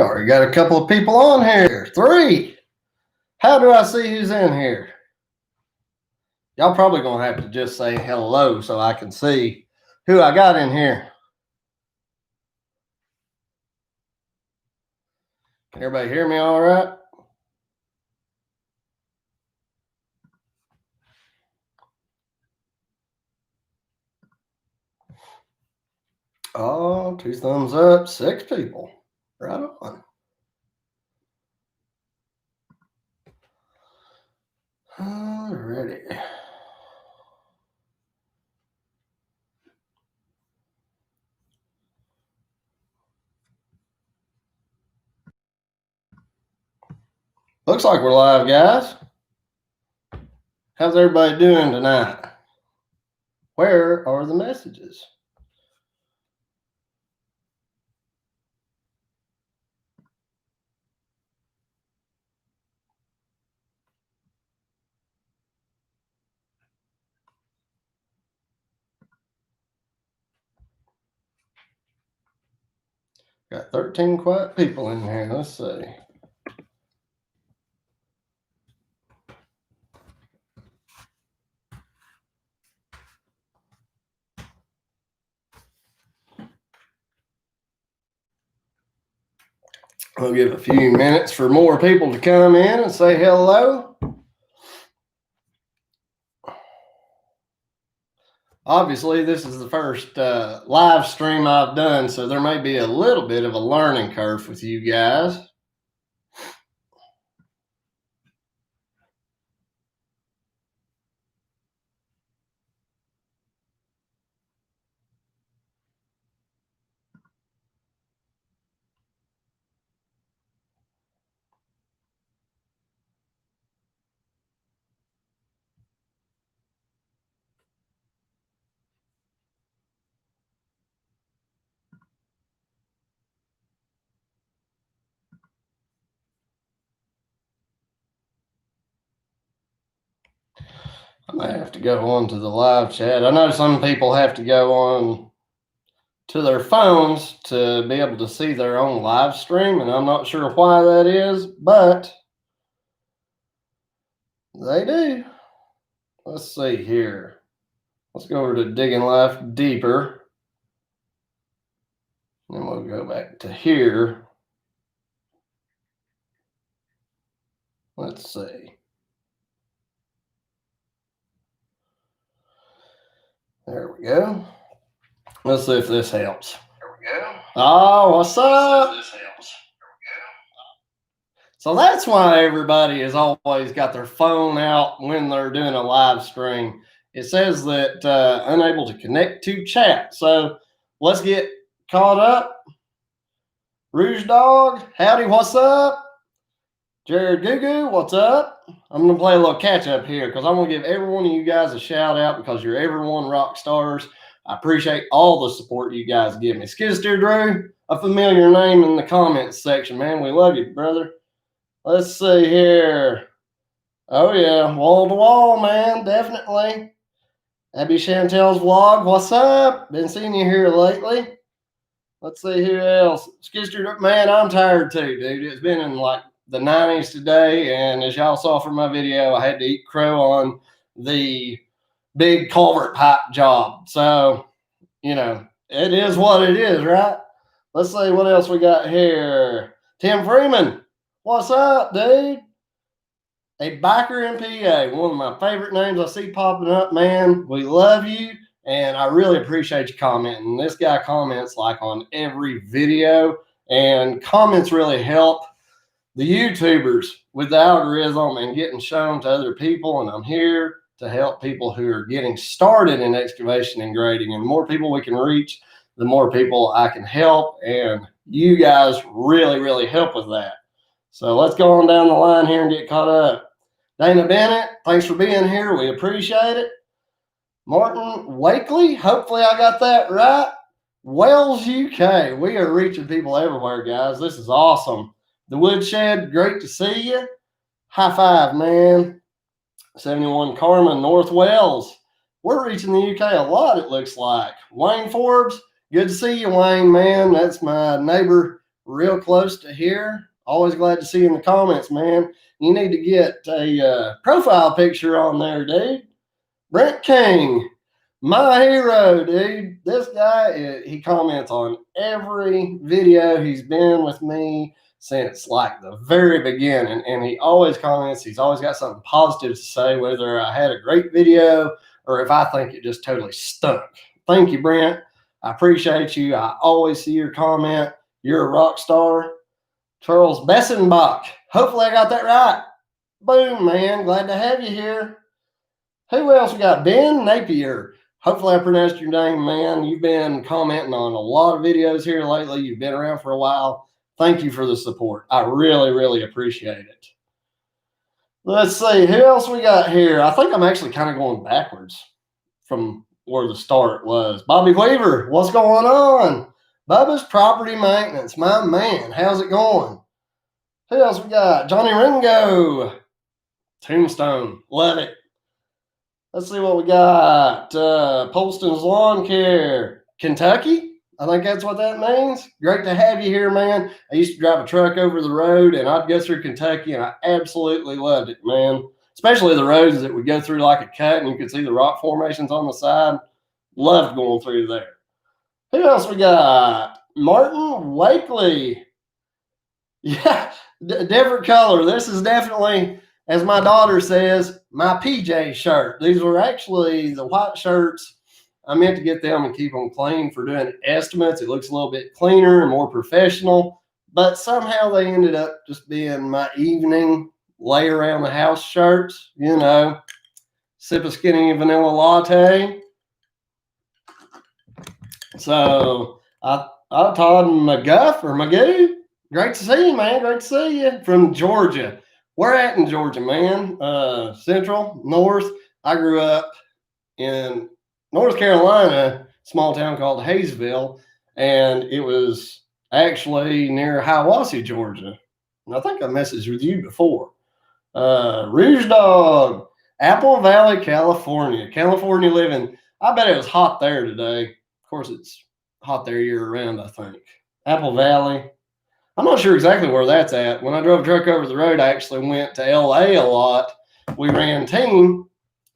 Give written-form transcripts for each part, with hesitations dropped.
We already got a couple of people on here. 3. How do I see who's in here? Y'all probably gonna have to just say hello so I can see who I got in here. Can everybody hear me all right? Oh, 2 thumbs up, 6 people. Right on. Alrighty. Looks like we're live, guys. How's everybody doing tonight? Where are the messages? Got 13 quiet people in here. Let's see. We'll give a few minutes for more people to come in and say hello. Obviously, this is the first live stream I've done, so there may be a little bit of a learning curve with you guys. I may have to go on to the live chat. I know some people have to go on to their phones to be able to see their own live stream, and I'm not sure why that is, but they do. Let's see here. Let's go over to DigginLife deeper. Then we'll go back to here. Let's see. There we go. Let's see if this helps. There we go. Oh, what's up? This helps. There we go. So that's why everybody has always got their phone out when they're doing a live stream. It says that unable to connect to chat. So let's get caught up. Rouge Dog, howdy, what's up? Jared Goo, what's up? I'm going to play a little catch up here because I'm going to give every one of you guys a shout out because you're everyone rock stars. I appreciate all the support you guys give me. Skidsteer Drew, a familiar name in the comments section, man. We love you, brother. Let's see here. Oh, yeah, wall to wall, man, definitely. Abby Chantel's vlog, what's up? Been seeing you here lately. Let's see who else. Skidsteer, man, I'm tired too, dude. It's been in like the 90s today, and as y'all saw from my video, I had to eat crow on the big culvert pipe job. So, you know, it is what it is, right? Let's see what else we got here. Tim Freeman, what's up, dude? A biker in PA, one of my favorite names I see popping up, man. We love you, and I really appreciate you commenting. This guy comments like on every video, and comments really help the YouTubers with the algorithm and getting shown to other people, and I'm here to help people who are getting started in excavation and grading. And the more people we can reach, the more people I can help, and you guys really, really help with that. So let's go on down the line here and get caught up. Dana Bennett, thanks for being here. We appreciate it. Martin Wakely, hopefully I got that right. Wales, UK. We are reaching people everywhere, guys. This is awesome. The Woodshed, great to see you. High five, man. 71 Carmen, North Wales. We're reaching the UK a lot, it looks like. Wayne Forbes, good to see you, Wayne, man. That's my neighbor real close to here. Always glad to see you in the comments, man. You need to get a profile picture on there, dude. Brent King, my hero, dude. This guy, he comments on every video. He's been with me since like the very beginning, and he always comments. He's always got something positive to say, whether I had a great video or if I think it just totally stunk. Thank you, Brent. I appreciate you. I always see your comment. You're a rock star. Charles Bessenbach. Hopefully I got that right. Boom, man. Glad to have you here. Who else we got? Ben Napier. Hopefully I pronounced your name, man. You've been commenting on a lot of videos here lately. You've been around for a while. Thank you for the support. I really, really appreciate it. Let's see. Who else we got here? I think I'm actually kind of going backwards from where the start was. Bobby Weaver, what's going on? Bubba's Property Maintenance. My man, how's it going? Who else we got? Johnny Ringo. Tombstone. Love it. Let's see what we got. Polston's Lawn Care. Kentucky? I think that's what that means. Great to have you here, man. I used to drive a truck over the road, and I'd go through Kentucky, and I absolutely loved it, man. Especially the roads that would go through like a cut, and you could see the rock formations on the side. Loved going through there. Who else we got? Martin Wakely. Yeah, different color. This is definitely, as my daughter says, my PJ shirt. These were actually the white shirts. I meant to get them and keep them clean for doing estimates. It looks a little bit cleaner and more professional, but somehow they ended up just being my evening lay around the house shirts, you know, sip a skinny vanilla latte. So Todd McGuff or Magoo, great to see you, man. Great to see you from Georgia. Where at in Georgia, man? Central, North. I grew up in North Carolina, small town called Hayesville, and it was actually near Hiawassee, Georgia. And I think I messaged with you before. Rouge Dog, Apple Valley, California. California living. I bet it was hot there today. Of course, it's hot there year round, I think. Apple Valley. I'm not sure exactly where that's at. When I drove a truck over the road, I actually went to LA a lot. We ran team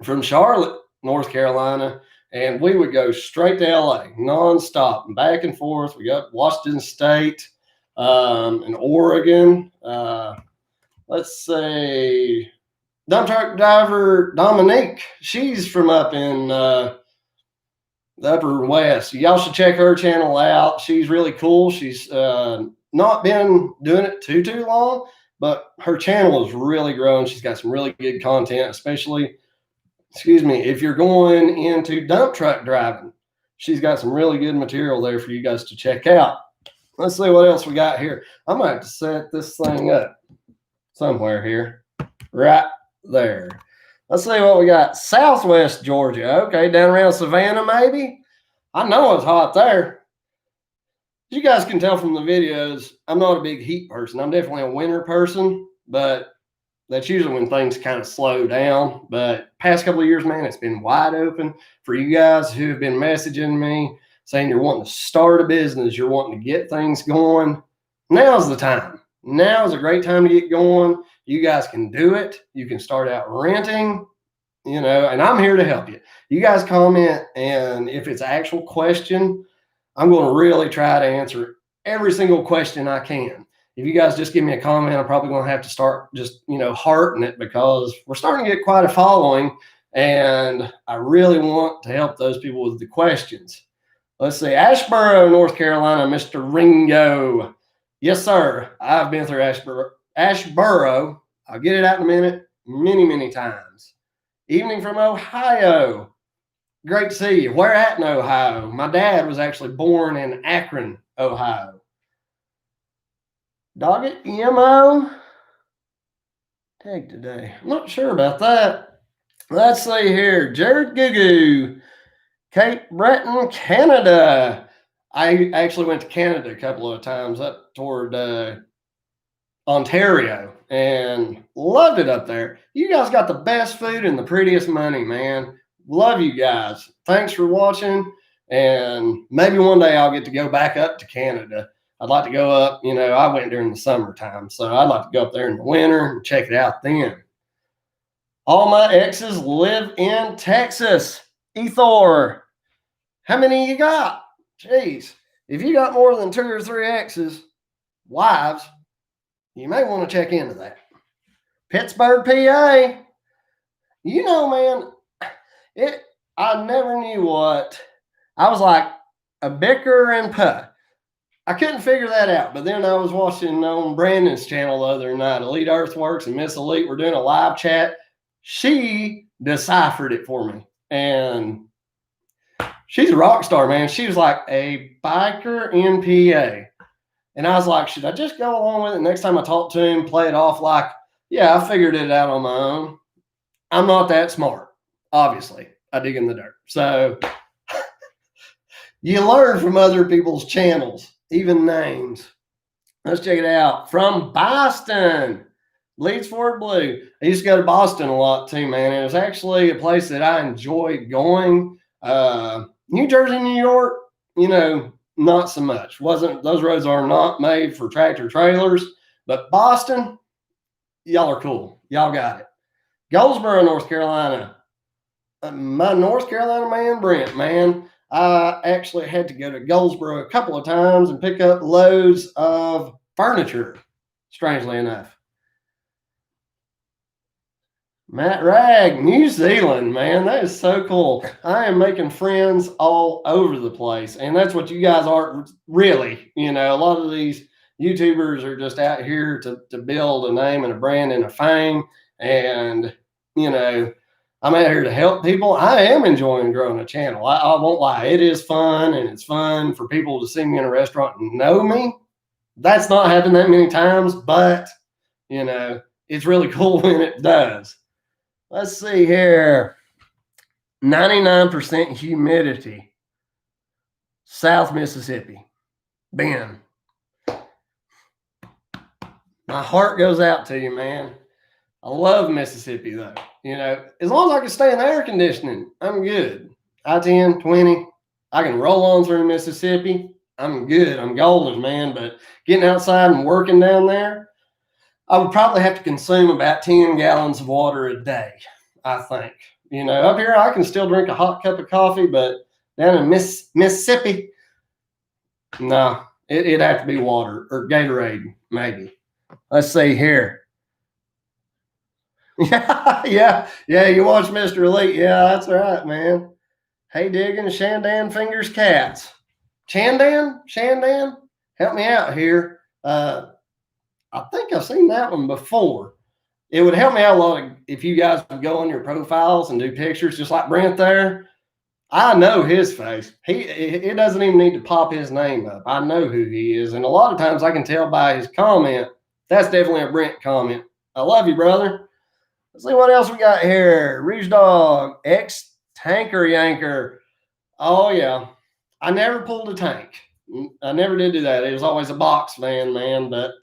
from Charlotte, North Carolina, and we would go straight to LA, nonstop, and back and forth. We got Washington State and Oregon. Let's see. Dump truck driver Dominique. She's from up in the Upper West. Y'all should check her channel out. She's really cool. She's not been doing it too long, but her channel is really growing. She's got some really good content, especially, if you're going into dump truck driving. She's got some really good material there for you guys to check out. Let's see what else we got here. I'm going to have to set this thing up somewhere here. Right there. Let's see what we got. Southwest Georgia. Okay, down around Savannah maybe. I know it's hot there. You guys can tell from the videos, I'm not a big heat person. I'm definitely a winter person, but that's usually when things kind of slow down. But past couple of years, man, it's been wide open for you guys who have been messaging me saying you're wanting to start a business, you're wanting to get things going. Now's the time. Now is a great time to get going. You guys can do it. You can start out renting, and I'm here to help you. You guys comment, and if it's an actual question, I'm going to really try to answer every single question I can. If you guys just give me a comment, I'm probably going to have to start just, hearting it, because we're starting to get quite a following, and I really want to help those people with the questions. Let's see. Asheboro, North Carolina, Mr. Ringo. Yes, sir. I've been through Asheboro. I'll get it out in a minute. Many times. Evening from Ohio. Great to see you. Where at in Ohio? My dad was actually born in Akron, Ohio. Doggett EMO. Tag today. I'm not sure about that. Let's see here. Jared Gugu. Cape Breton, Canada. I actually went to Canada a couple of times up toward Ontario and loved it up there. You guys got the best food and the prettiest money, man. Love you guys. Thanks for watching, and maybe one day I'll get to go back up to Canada. I'd like to go up, I went during the summertime, so I'd like to go up there in the winter and check it out then. All my exes live in Texas. Ethor, how many you got? Jeez, if you got more than 2 or 3 exes, wives, you may want to check into that. Pittsburgh, PA. Man, I never knew what. I was like a bicker and puh. I couldn't figure that out. But then I was watching on Brandon's channel the other night. Elite Earthworks and Miss Elite were doing a live chat. She deciphered it for me. And she's a rock star, man. She was like a biker in PA. And I was like, should I just go along with it? Next time I talk to him, play it off like, yeah, I figured it out on my own. I'm not that smart. Obviously, I dig in the dirt. So you learn from other people's channels, even names. Let's check it out. From Boston, Leeds Fort Blue. I used to go to Boston a lot too, man. It was actually a place that I enjoyed going. New Jersey, New York, not so much. Those roads are not made for tractor trailers, but Boston, y'all are cool. Y'all got it. Goldsboro, North Carolina. My North Carolina man, Brent, man, I actually had to go to Goldsboro a couple of times and pick up loads of furniture, strangely enough. Matt Ragg, New Zealand, man, that is so cool. I am making friends all over the place, and that's what you guys are really. A lot of these YouTubers are just out here to build a name and a brand and a fame, and I'm out here to help people. I am enjoying growing a channel. I won't lie. It is fun, and it's fun for people to see me in a restaurant and know me. That's not happened that many times, but, it's really cool when it does. Let's see here. 99% humidity. South Mississippi. Ben. My heart goes out to you, man. I love Mississippi, though. As long as I can stay in the air conditioning, I'm good. I-10, 20, I can roll on through Mississippi. I'm good. I'm golden, man. But getting outside and working down there, I would probably have to consume about 10 gallons of water a day, I think. Up here, I can still drink a hot cup of coffee, but down in Mississippi, no, it'd have to be water or Gatorade, maybe. Let's see here. Yeah. You watch Mr. Elite. Yeah, that's right, man. Hey, Diggin, Shandan Fingers Cats. Shandan, help me out here. I think I've seen that one before. It would help me out a lot if you guys would go on your profiles and do pictures, just like Brent there. I know his face. It doesn't even need to pop his name up. I know who he is, and a lot of times I can tell by his comment. That's definitely a Brent comment. I love you, brother. Let's see what else we got here. Rouge Dog, Tanker Yanker. Oh, yeah. I never pulled a tank. I never did do that. It was always a box van, man. But,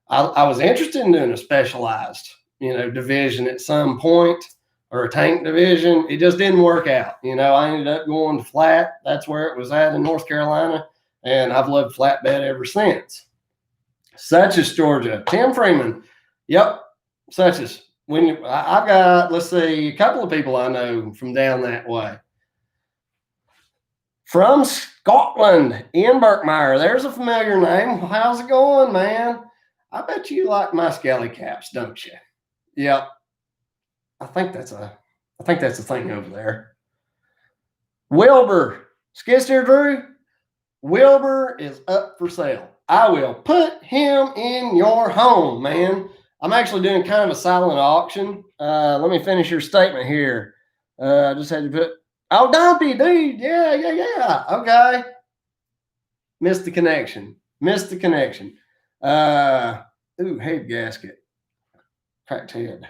I was interested in doing a specialized, division at some point, or a tank division. It just didn't work out. I ended up going to flat. That's where it was at in North Carolina. And I've loved flatbed ever since. Such as Georgia. Tim Freeman. Yep. Such as I've got, let's see, a couple of people I know from down that way. From Scotland, Ian Burkmeyer. There's a familiar name. How's it going, man? I bet you like my scally caps, don't you? Yep. I think that's a thing over there. Wilbur, Skidsteer Drew. Wilbur is up for sale. I will put him in your home, man. I'm actually doing kind of a silent auction. Let me finish your statement here. I just had to put, Dumpy, dude. Yeah. Okay. Missed the connection. Head gasket. Cracked head.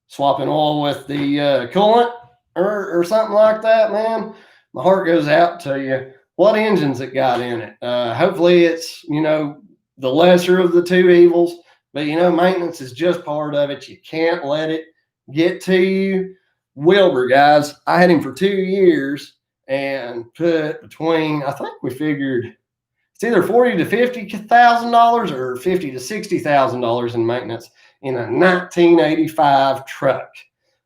Swapping oil with the coolant or something like that, man. My heart goes out to you. What engines it got in it? Hopefully it's, the lesser of the two evils. But, maintenance is just part of it. You can't let it get to you. Wilbur, guys, I had him for 2 years and put between, I think we figured It's either $40,000 to $50,000 or $50,000 to $60,000 in maintenance in a 1985 truck.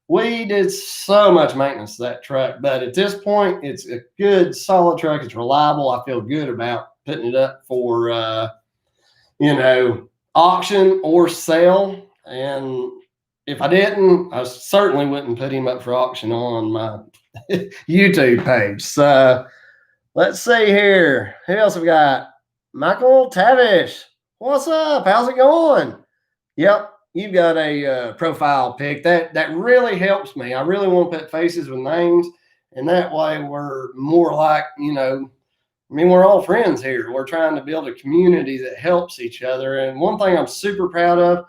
We did so much maintenance to that truck, but at this point, it's a good, solid truck. It's reliable. I feel good about putting it up for, auction or sale. And if I didn't, I certainly wouldn't put him up for auction on my YouTube page. So let's see here. Who else have we got? Michael Tavish. What's up? How's it going? Yep, you've got a profile pic. That really helps me. I really want to put faces with names, and that way we're more like, we're all friends here. We're trying to build a community that helps each other. And one thing I'm super proud of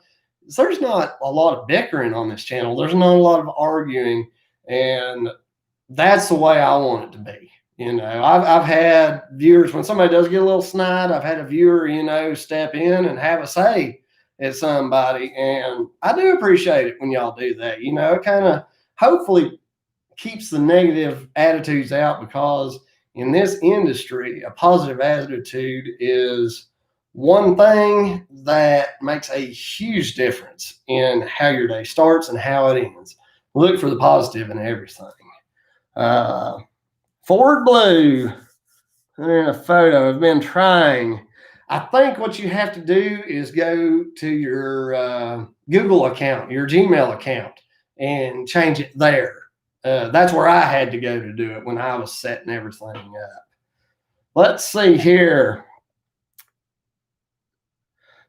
is there's not a lot of bickering on this channel. There's not a lot of arguing, and that's the way I want it to be. I've had viewers, when somebody does get a little snide, I've had a viewer, step in and have a say at somebody. And I do appreciate it when y'all do that. It kind of hopefully keeps the negative attitudes out, because in this industry, a positive attitude is one thing that makes a huge difference in how your day starts and how it ends. Look for the positive in everything. Ford Blue, they're in a photo. I've been trying. I think what you have to do is go to your Google account, your Gmail account, and change it there. That's where I had to go to do it when I was setting everything up. Let's see here.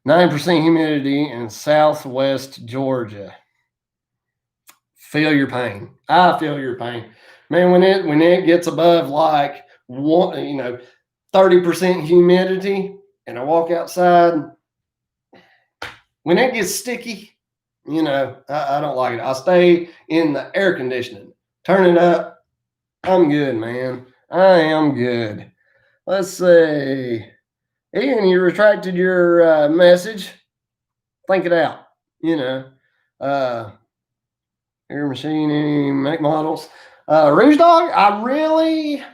9% humidity in Southwest Georgia. Feel your pain. I feel your pain. Man, when it gets above like 30% humidity, and I walk outside, when it gets sticky, I don't like it. I stay in the air conditioning. Turn it up. I'm good, man. I am good. Let's see. Ian, you retracted your message. Think it out. Air machining, make models. Rouge Dog, I really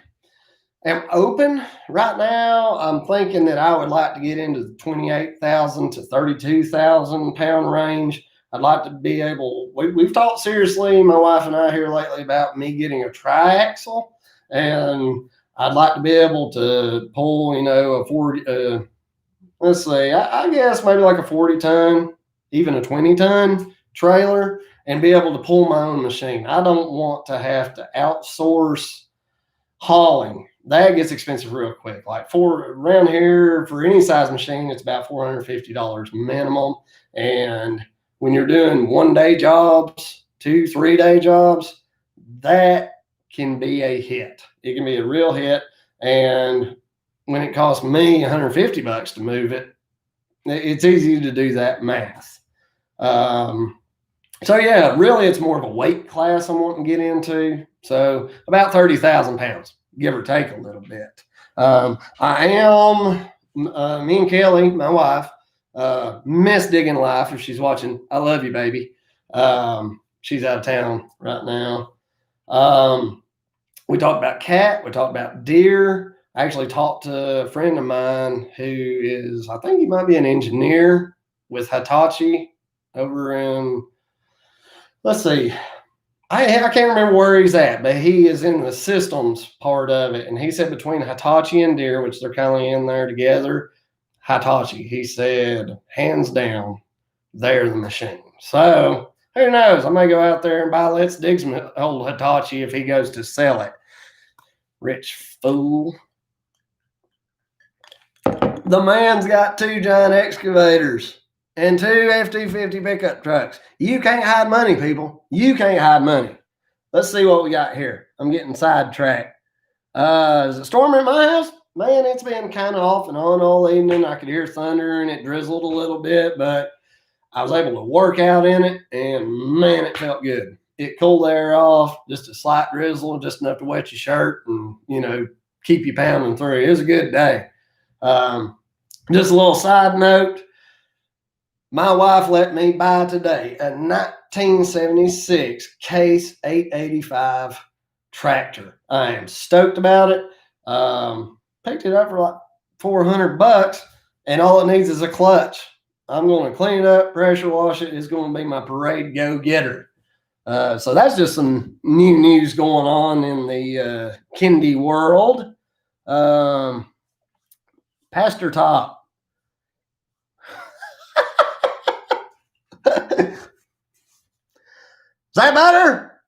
am open right now. I'm thinking that I would like to get into the 28,000 to 32,000 pound range. I'd like to be able, we've talked seriously, my wife and I here lately, about me getting a triaxle, and I'd like to be able to pull, a 40, let's say, I guess maybe like a 40 ton, even a 20 ton trailer, and be able to pull my own machine. I don't want to have to outsource hauling. That gets expensive real quick. Like around here, for any size machine, it's about $450 minimum. And when you're doing 1 day jobs, 2-3 day jobs, that can be a hit. It can be a real hit. And when it costs me $150 to move it, it's easy to do that math. So yeah, really it's more of a weight class I'm wanting to get into. So about 30,000 pounds, give or take a little bit. I am, me and Kelly, my wife, Miss DigginLife, if she's watching, I love you, baby. She's out of town right now. We talked about cat, we talked about deer. I actually talked to a friend of mine who is, I think he might be an engineer with Hitachi over in, let's see, I can't remember where he's at, but he is in the systems part of it. And he said between Hitachi and Deere, which they're kind of in there together, Hitachi, he said, hands down, they're the machine. So who knows? I may go out there and buy Let's Dig some old Hitachi if he goes to sell it. Rich fool. The man's got 2 giant excavators and 2 F-250 pickup trucks. You can't hide money, people. You can't hide money. Let's see what we got here. I'm getting sidetracked. Is it storming at my house? Man, it's been kind of off and on all evening. I could hear thunder and it drizzled a little bit, but I was able to work out in it, and man, it felt good. It cooled the air off, just a slight drizzle, just enough to wet your shirt and, keep you pounding through. It was a good day. Just a little side note. My wife let me buy today a 1976 Case 885 tractor. I am stoked about it. Picked it up for like $400, and all it needs is a clutch. I'm going to clean it up, pressure wash it. It's going to be my parade go-getter. So that's just some new news going on in the Kindy world. Pastor Top. Is that better?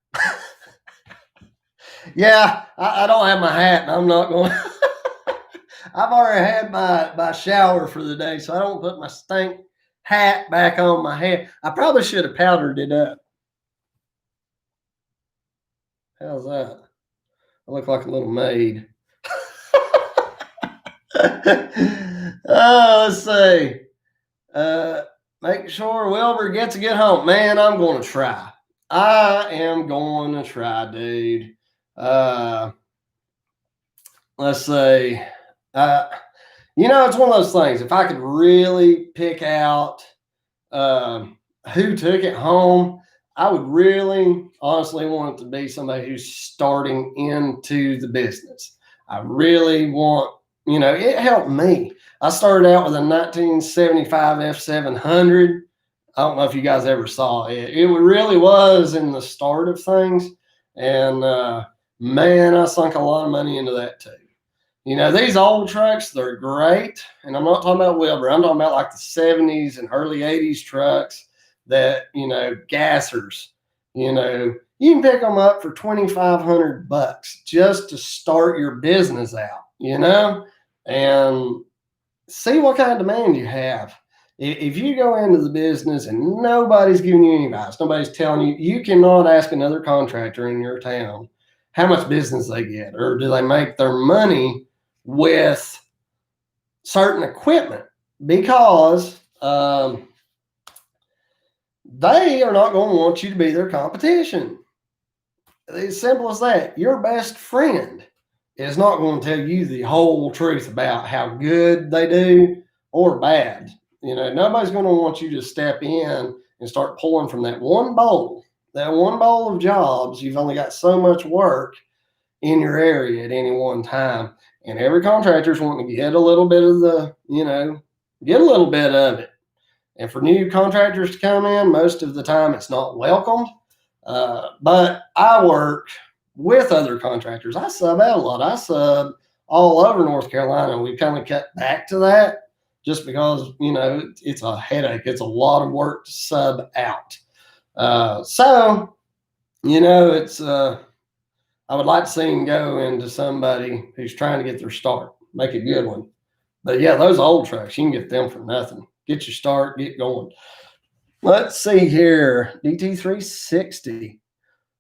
Yeah, I don't have my hat, and I'm not going. I've already had my shower for the day, so I don't put my stink hat back on my head. I probably should have powdered it up. How's that? I look like a little maid. Let's see. Make sure Wilbur gets a good home. Man, I'm going to try. I am going to try, dude. Let's see. It's one of those things. If I could really pick out who took it home, I would really honestly want it to be somebody who's starting into the business. I really want, it helped me. I started out with a 1975 F700. I don't know if you guys ever saw it. It really was in the start of things. And man, I sunk a lot of money into that too. These old trucks, they're great. And I'm not talking about Wilbur. I'm talking about like the 70s and early 80s trucks that, gassers, you can pick them up for $2,500 just to start your business out, and see what kind of demand you have. If you go into the business and nobody's giving you any advice, nobody's telling you, you cannot ask another contractor in your town how much business they get, or do they make their money with certain equipment, because they are not going to want you to be their competition. It's simple as that. Your best friend is not going to tell you the whole truth about how good they do or bad. Nobody's going to want you to step in and start pulling from that one bowl of jobs. You've only got so much work in your area at any one time. And every contractor's wanting to get a little bit of get a little bit of it. And for new contractors to come in, most of the time it's not welcomed. But I work with other contractors. I sub out a lot. I sub all over North Carolina. We kind of cut back to that just because, it's a headache. It's a lot of work to sub out. It's, I would like to see him go into somebody who's trying to get their start, make a good one. But yeah, those old trucks, you can get them for nothing. Get your start, get going. Let's see here. DT360.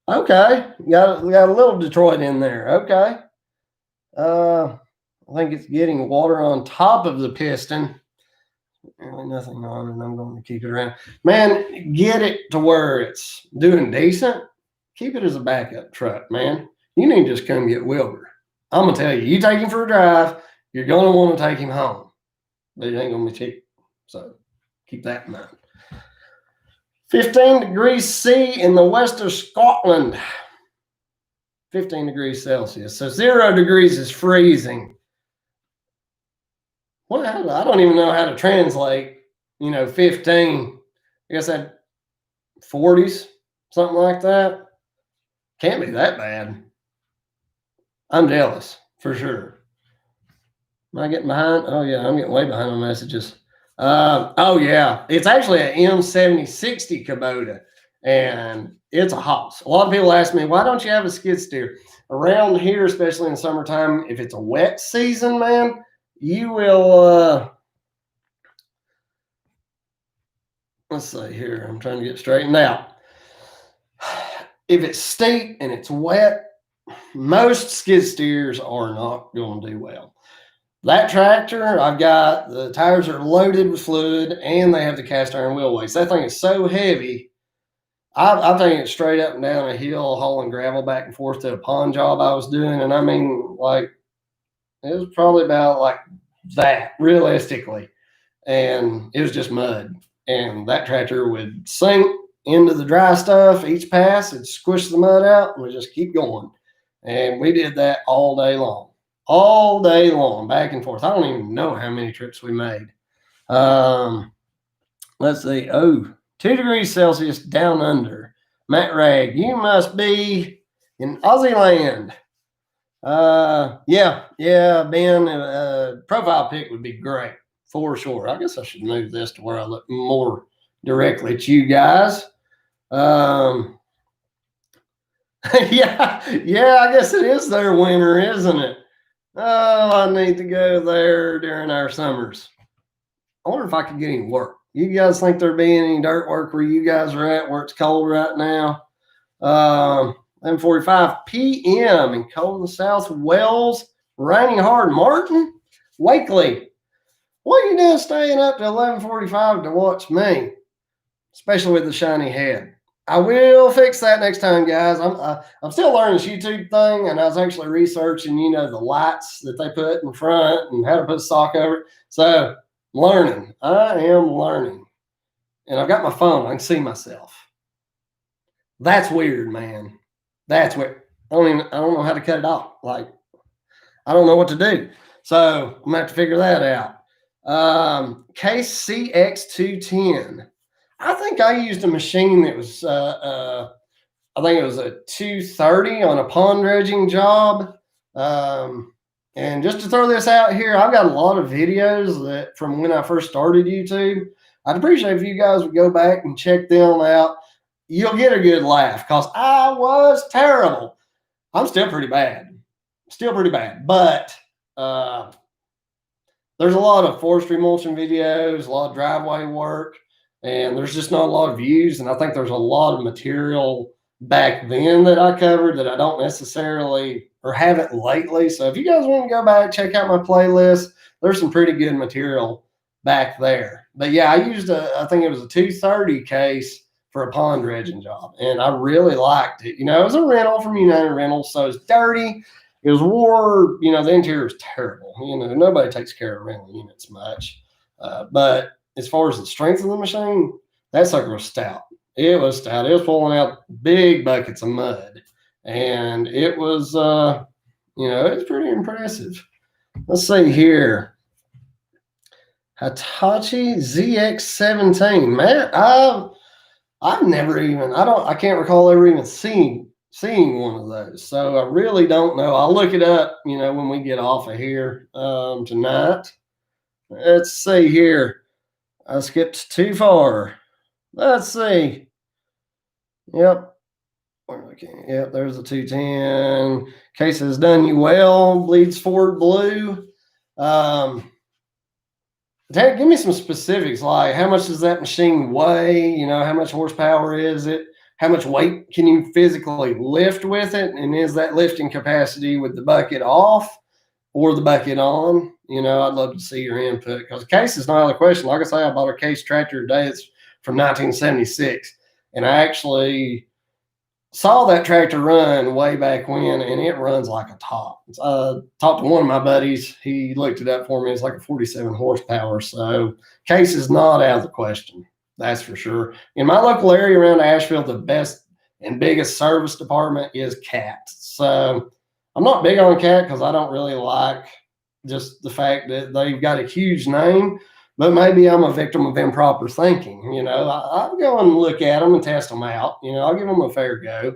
Okay. Got a little Detroit in there. Okay. I think it's getting water on top of the piston. Really nothing on it. I'm going to keep it around. Man, get it to where it's doing decent. Keep it as a backup truck, man. You need to just come get Wilbur. I'm going to tell you, you take him for a drive, you're going to want to take him home. But it ain't going to be cheap. So keep that in mind. 15 degrees C in the west of Scotland. 15 degrees Celsius. So 0 degrees is freezing. Well, I don't even know how to translate, 15. I guess that 40s, something like that. Can't be that bad. I'm jealous, for sure. Am I getting behind? Oh, yeah, I'm getting way behind on messages. Oh, yeah. It's actually an M7060 Kubota, and it's a hoss. A lot of people ask me, why don't you have a skid steer? Around here, especially in summertime, if it's a wet season, man, you will, let's see here. I'm trying to get straightened out. If it's steep and it's wet, most skid steers are not going to do well. That tractor, I've got the tires are loaded with fluid and they have the cast iron wheel weights. That thing is so heavy. I've taken it straight up and down a hill, hauling gravel back and forth to a pond job I was doing. And I mean, like, it was probably about like that realistically. And it was just mud. And that tractor would sink into the dry stuff each pass. It'd squish the mud out and we just keep going. And we did that all day long. all day long, back and forth. I don't even know how many trips we made. Let's see. Oh, 2 degrees Celsius down under. Matt Rag, you must be in Aussie land. Yeah, Ben, profile pic would be great for sure. I guess I should move this to where I look more directly at you guys. Yeah, I guess it is their winter, isn't it? Oh, I need to go there during our summers. I wonder if I could get any work. You guys think there be any dirt work where you guys are at, where it's cold right now? 11:45 p.m. in cold in the South Wales, raining hard. Martin Wakely, what are you doing staying up to 11:45 to watch me, especially with the shiny head? I will fix that next time, guys. I'm still learning this YouTube thing, and I was actually researching, the lights that they put in front and how to put a sock over it. So learning. I am learning. And I've got my phone. I can see myself. That's weird, man. That's weird. I don't know how to cut it off. Like, I don't know what to do. So I'm gonna have to figure that out. Case CX210. I think I used a machine that was I think it was a 230 on a pond dredging job. And just to throw this out here, I've got a lot of videos that from when I first started YouTube. I'd appreciate if you guys would go back and check them out. You'll get a good laugh because I was terrible. I'm still pretty bad. But there's a lot of forestry mulching videos, a lot of driveway work, and there's just not a lot of views. And I think there's a lot of material back then that I covered that I don't necessarily or haven't lately. So if you guys want to go back, check out my playlist. There's some pretty good material back there. But yeah, I used I think it was a 230 case for a pond dredging job, and I really liked it. It was a rental from United Rentals, so it's dirty. It was war, the interior was terrible. Nobody takes care of rental units much. But as far as the strength of the machine, that sucker was stout. It was stout. It was pulling out big buckets of mud. And it was, it's pretty impressive. Let's see here. Hitachi ZX17. Man, I've never even, I can't recall ever even seeing one of those. So I really don't know. I'll look it up, when we get off of here tonight. Let's see here. I skipped too far. Let's see. Yep. Yep, there's a 210. Case has done you well. Bleeds forward blue. Dad, give me some specifics, like how much does that machine weigh? How much horsepower is it? How much weight can you physically lift with it? And is that lifting capacity with the bucket off or the bucket on? I'd love to see your input because case is not out of the question. Like I say, I bought a case tractor today. It's from 1976. And I actually saw that tractor run way back when, and it runs like a top. Talked to one of my buddies. He looked it up for me. It's like a 47 horsepower. So case is not out of the question. That's for sure. In my local area around Asheville, the best and biggest service department is CAT. So I'm not big on CAT because I don't really like just the fact that they've got a huge name. But maybe I'm a victim of improper thinking. I'll go and look at them and test them out. I'll give them a fair go.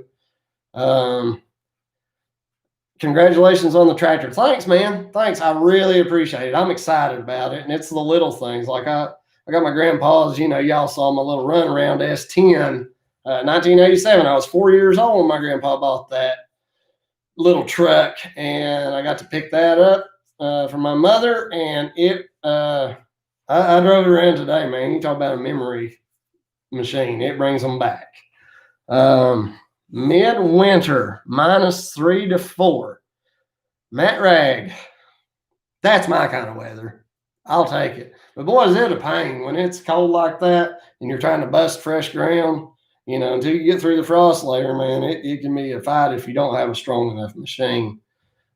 Congratulations on the tractor. Thanks, man. Thanks. I really appreciate it. I'm excited about it. And it's the little things. Like I got my grandpa's, y'all saw my little run around S10, 1987. I was 4 years old when my grandpa bought that little truck. And I got to pick that up from my mother. And it, I drove it around today, man. You talk about a memory machine. It brings them back. Midwinter, -3 to 4. Matt Rag. That's my kind of weather. I'll take it. But boy, is it a pain when it's cold like that and you're trying to bust fresh ground, until you get through the frost layer, man, it can be a fight if you don't have a strong enough machine.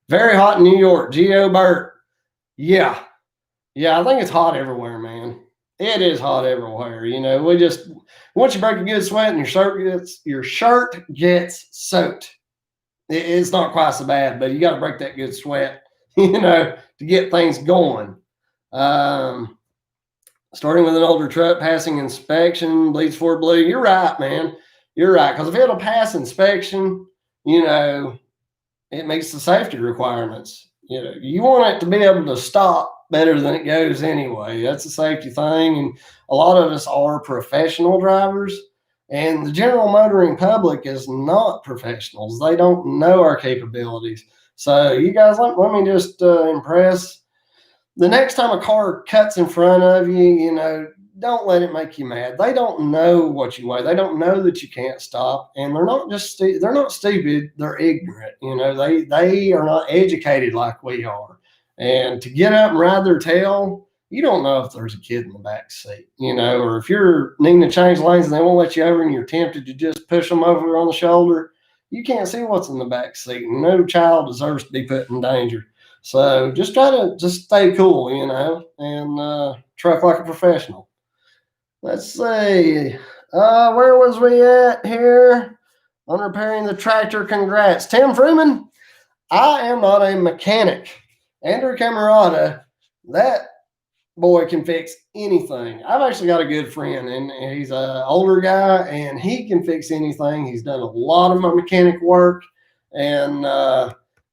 Very hot in New York. Geo Burt. Yeah, I think it's hot everywhere, man. It is hot everywhere. Once you break a good sweat and your shirt gets soaked, it's not quite so bad, but you got to break that good sweat to get things going. Starting with an older truck, passing inspection, bleeds forward blue. You're right, man. You're right. Because if it'll pass inspection, it meets the safety requirements. You want it to be able to stop better than it goes anyway. That's a safety thing. And a lot of us are professional drivers, and the general motoring public is not professionals. They don't know our capabilities. So you guys, let me just impress. The next time a car cuts in front of you, don't let it make you mad. They don't know what you weigh. They don't know that you can't stop, and they're not they're not stupid. They're ignorant. They are not educated like we are. And to get up and ride their tail, you don't know if there's a kid in the back seat, or if you're needing to change lanes and they won't let you over, and you're tempted to just push them over on the shoulder. You can't see what's in the back seat, and no child deserves to be put in danger. So just try to just stay cool, and truck like a professional. Let's see. Where was we at here? On repairing the tractor. Congrats. Tim Freeman, I am not a mechanic. Andrew Camerata, that boy can fix anything. I've actually got a good friend, and he's an older guy, and he can fix anything. He's done a lot of my mechanic work, and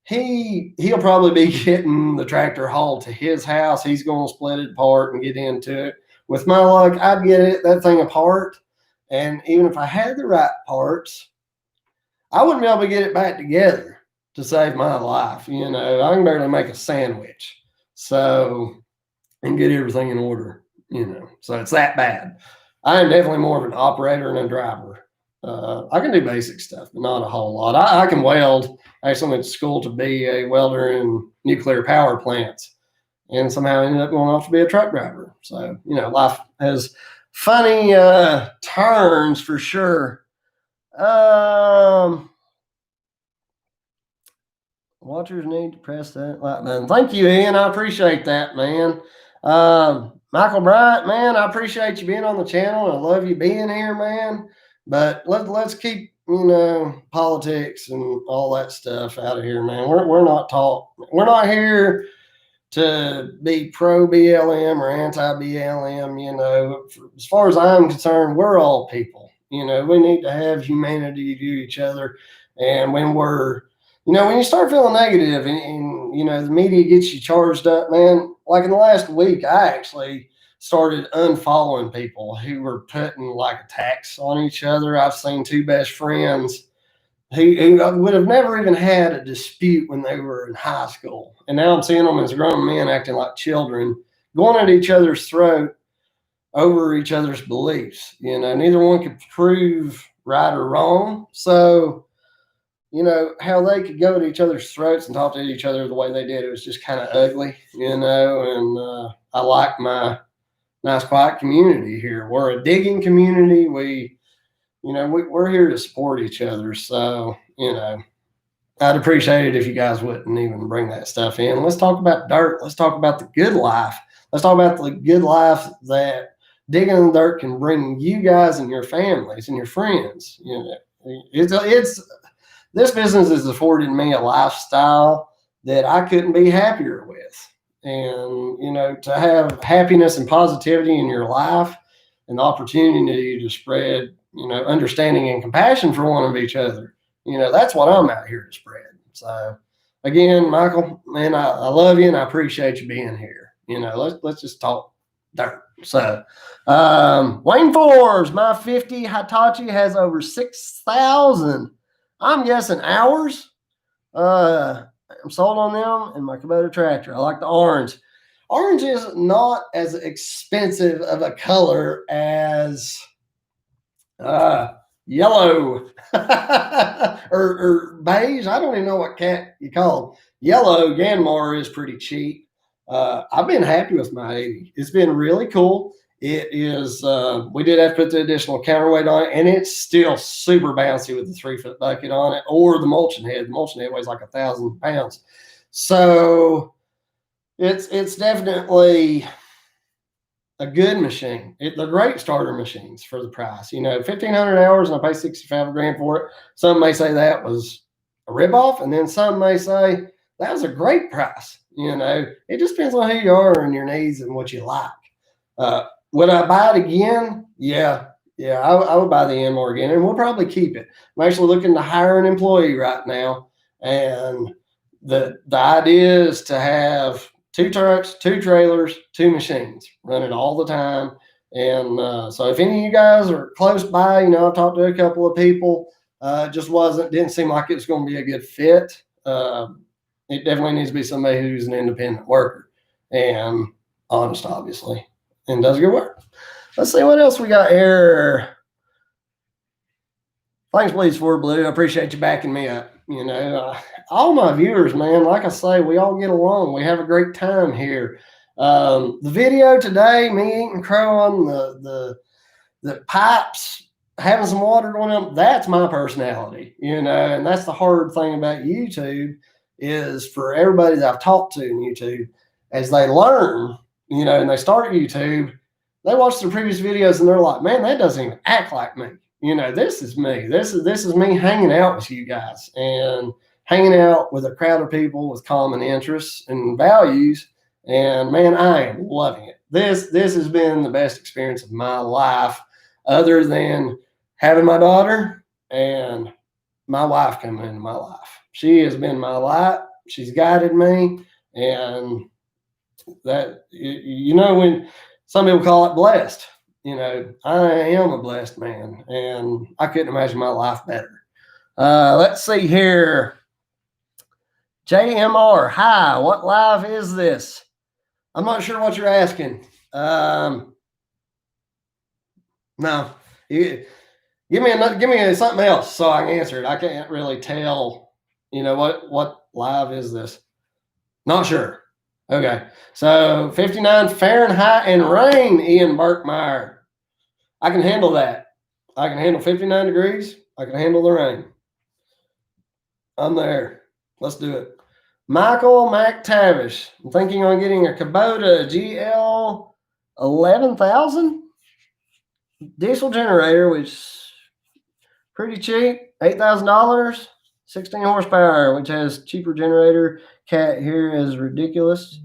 he'll probably be getting the tractor hauled to his house. He's going to split it apart and get into it. With my luck, I'd get that thing apart, and even if I had the right parts, I wouldn't be able to get it back together to save my life. I can barely make a sandwich, and get everything in order. So it's that bad. I am definitely more of an operator and a driver. I can do basic stuff, but not a whole lot. I can weld. I actually went to school to be a welder in nuclear power plants, and somehow ended up going off to be a truck driver. So, life has funny turns for sure. Watchers need to press that like button. Thank you, Ian. I appreciate that, man. Michael Bryant, man, I appreciate you being on the channel. I love you being here, man. But let's keep, politics and all that stuff out of here, man. We're not here to be pro BLM or anti BLM. As far as I'm concerned, we're all people. We need to have humanity to each other. And when when you start feeling negative and the media gets you charged up, man, like in the last week, I actually started unfollowing people who were putting like attacks on each other. I've seen two best friends who would have never even had a dispute when they were in high school. And now I'm seeing them as grown men acting like children, going at each other's throat over each other's beliefs. Neither one could prove right or wrong. So, how they could go at each other's throats and talk to each other the way they did, it was just kind of ugly, and I like my nice quiet community here. We're a digging community. We're here to support each other. So, I'd appreciate it if you guys wouldn't even bring that stuff in. Let's talk about dirt. Let's talk about the good life. Let's talk about the good life that digging in the dirt can bring you guys and your families and your friends. This business has afforded me a lifestyle that I couldn't be happier with. And, to have happiness and positivity in your life and the opportunity to spread, understanding and compassion for one of each other, that's what I'm out here to spread. So again, Michael, man, I love you and I appreciate you being here. Let's just talk dirt. So Wayne Forbes, my 50 Hitachi has over 6,000. I'm guessing hours. I'm sold on them and my Kubota tractor. I like the orange. Orange is not as expensive of a color as yellow or beige. I don't even know what cat you call it. Yellow Yanmar is pretty cheap. I've been happy with my 80. It's been really cool. It is, we did have to put the additional counterweight on it, and it's still super bouncy with the 3-foot bucket on it, or the mulching head. The mulching head weighs like 1,000 pounds. So it's definitely a good machine. They're great starter machines for the price. 1,500 hours, and I pay $65,000 for it. Some may say that was a ripoff, and then some may say that was a great price. You know, it just depends on who you are and your needs and what you like. Would I buy it again? Yeah. Yeah, I would buy the Enmore again, and we'll probably keep it. I'm actually looking to hire an employee right now, and the idea is to have 2 trucks, 2 trailers, 2 machines running all the time. And so if any of you guys are close by, you know, I've talked to a couple of people. It just didn't seem like it was going to be a good fit. It definitely needs to be somebody who's an independent worker and honest, obviously, and does good work. Let's see what else we got here. Thanks, Please for Blue. I appreciate you backing me up. You know, all my viewers, man, like I say, we all get along. We have a great time here. The video today, me eating crow on the pipes, having some water going up, that's my personality, you know, and that's the hard thing about YouTube is for everybody that I've talked to in YouTube, as they learn, you know, and they start YouTube, they watch the previous videos and they're like, man, that doesn't even act like me. You know, this is me. This is me hanging out with you guys and hanging out with a crowd of people with common interests and values. And man, I am loving it. This has been the best experience of my life, other than having my daughter and my wife coming into my life. She has been my light. She's guided me, and that, you know, when some people call it blessed, you know, I am a blessed man, and I couldn't imagine my life better. Let's see here. JMR, hi, what live is this? I'm not sure what you're asking. No, give me something else so I can answer it. I can't really tell, you know, what live is this? Not sure. Okay, so 59 Fahrenheit and rain, Ian Burkmeyer. I can handle that. I can handle 59 degrees. I can handle the rain. I'm there. Let's do it. Michael McTavish. I'm thinking on getting a Kubota GL 11,000 diesel generator, which is pretty cheap, $8,000, 16 horsepower, which has cheaper generator. Cat here is ridiculous.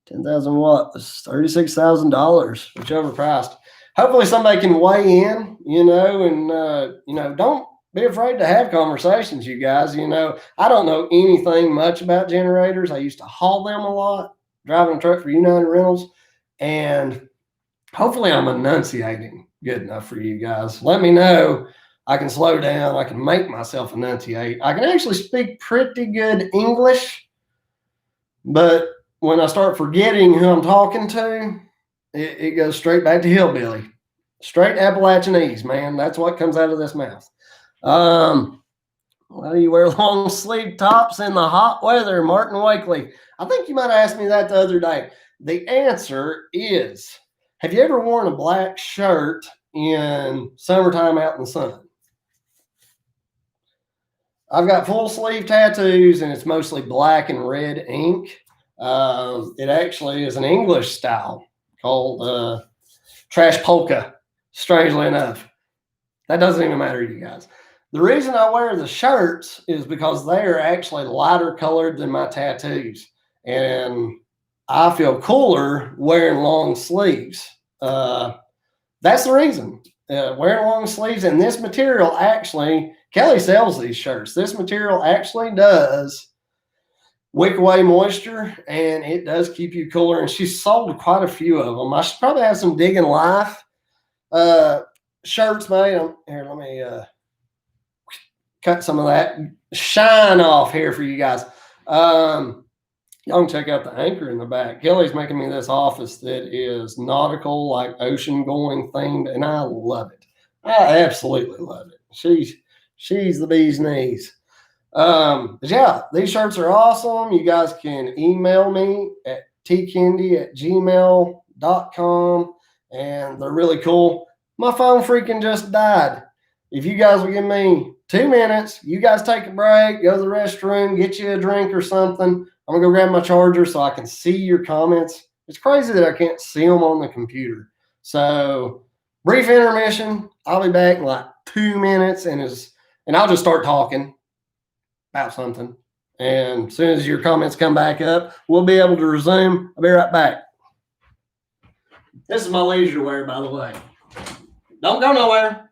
10,000 watts, $36,000, which overpriced. Hopefully somebody can weigh in, you know, and, you know, don't be afraid to have conversations, you guys. You know, I don't know anything much about generators. I used to haul them a lot, driving a truck for United Rentals, and hopefully I'm enunciating good enough for you guys. Let me know. I can slow down. I can make myself enunciate. I can actually speak pretty good English, but when I start forgetting who I'm talking to, it goes straight back to hillbilly. Straight Appalachianese, man. That's what comes out of this mouth. Why do you wear long sleeve tops in the hot weather, Martin Wakely? I think you might have asked me that the other day. The answer is, have you ever worn a black shirt in summertime out in the sun? I've got full sleeve tattoos, and it's mostly black and red ink. It actually is an English style called trash polka, strangely enough. That doesn't even matter to you guys. The reason I wear the shirts is because they are actually lighter colored than my tattoos, and I feel cooler wearing long sleeves. That's the reason. Wearing long sleeves, and this material actually, Kelly sells these shirts. This material actually does wick away moisture, and it does keep you cooler. And she's sold quite a few of them. I should probably have some DigginLife shirts made. Here, let me cut some of that shine off here for you guys. Y'all can check out the anchor in the back. Kelly's making me this office that is nautical, like ocean going themed, and I love it. I absolutely love it. She's the bee's knees. But yeah, these shirts are awesome. You guys can email me at tkendi@gmail.com, and they're really cool. My phone freaking just died. If you guys will give me 2 minutes, you guys take a break, go to the restroom, get you a drink or something. I'm going to go grab my charger so I can see your comments. It's crazy that I can't see them on the computer. So, brief intermission. I'll be back in like 2 minutes, and I'll just start talking about something. And as soon as your comments come back up, we'll be able to resume. I'll be right back. This is my leisure wear, by the way. Don't go nowhere.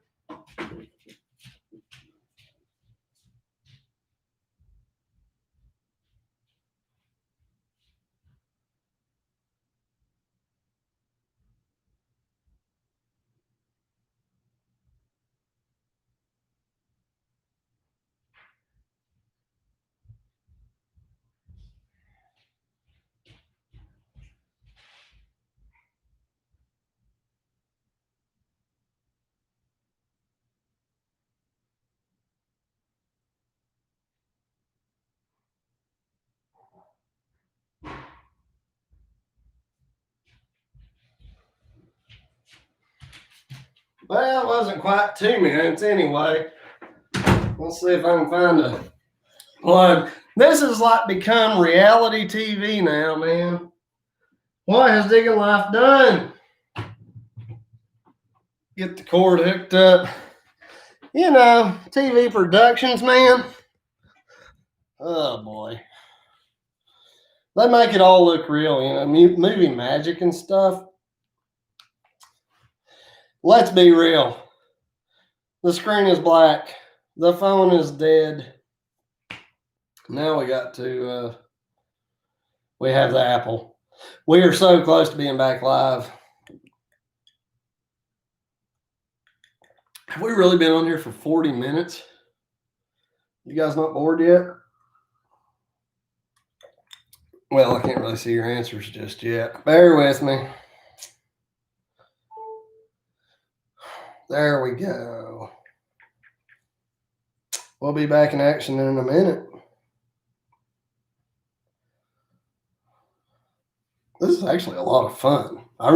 Well, it wasn't quite 2 minutes anyway. Let's see if I can find a plug. This is like become reality TV now, man. What has DigginLife done? Get the cord hooked up. You know, TV productions, man. Oh, boy. They make it all look real, you know, movie magic and stuff. Let's be real. The screen is black. The phone is dead. Now we got to, we have the Apple. We are so close to being back live. Have we really been on here for 40 minutes? You guys not bored yet? Well, I can't really see your answers just yet. Bear with me. There we go. We'll be back in action in a minute. This is actually a lot of fun. I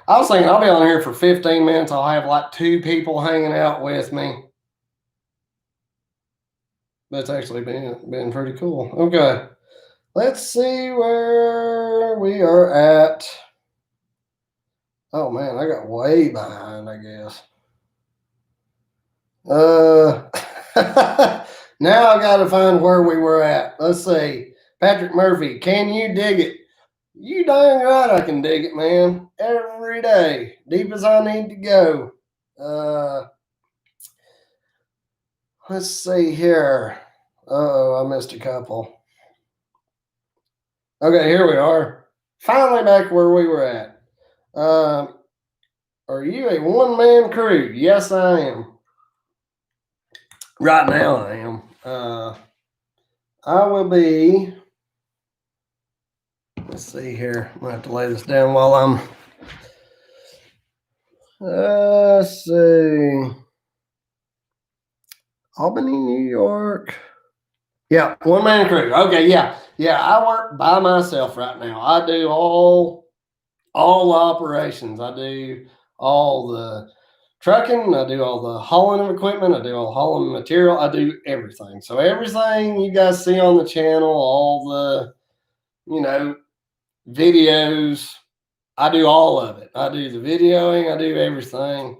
was thinking I'll be on here for 15 minutes. I'll have like 2 people hanging out with me. That's actually been pretty cool. Okay. Let's see where we are at. Oh man, I got way behind, I guess. Now I got to find where we were at. Let's see. Patrick Murphy, can you dig it? You dang right I can dig it, man. Every day. Deep as I need to go. Let's see here. Uh-oh, I missed a couple. Okay, here we are. Finally back where we were at. Are you a one-man crew? Yes, I am. Right now I am. I will be... Let's see here. I'm going to have to lay this down while I'm... Let's see. Albany, New York. Yeah, one-man crew. Okay, yeah. Yeah, I work by myself right now. I do all the operations. I do all the trucking. I do all the hauling of equipment. I do all the hauling material. I do everything. So everything you guys see on the channel, all the, you know, videos, I do all of it. I do the videoing. I do everything.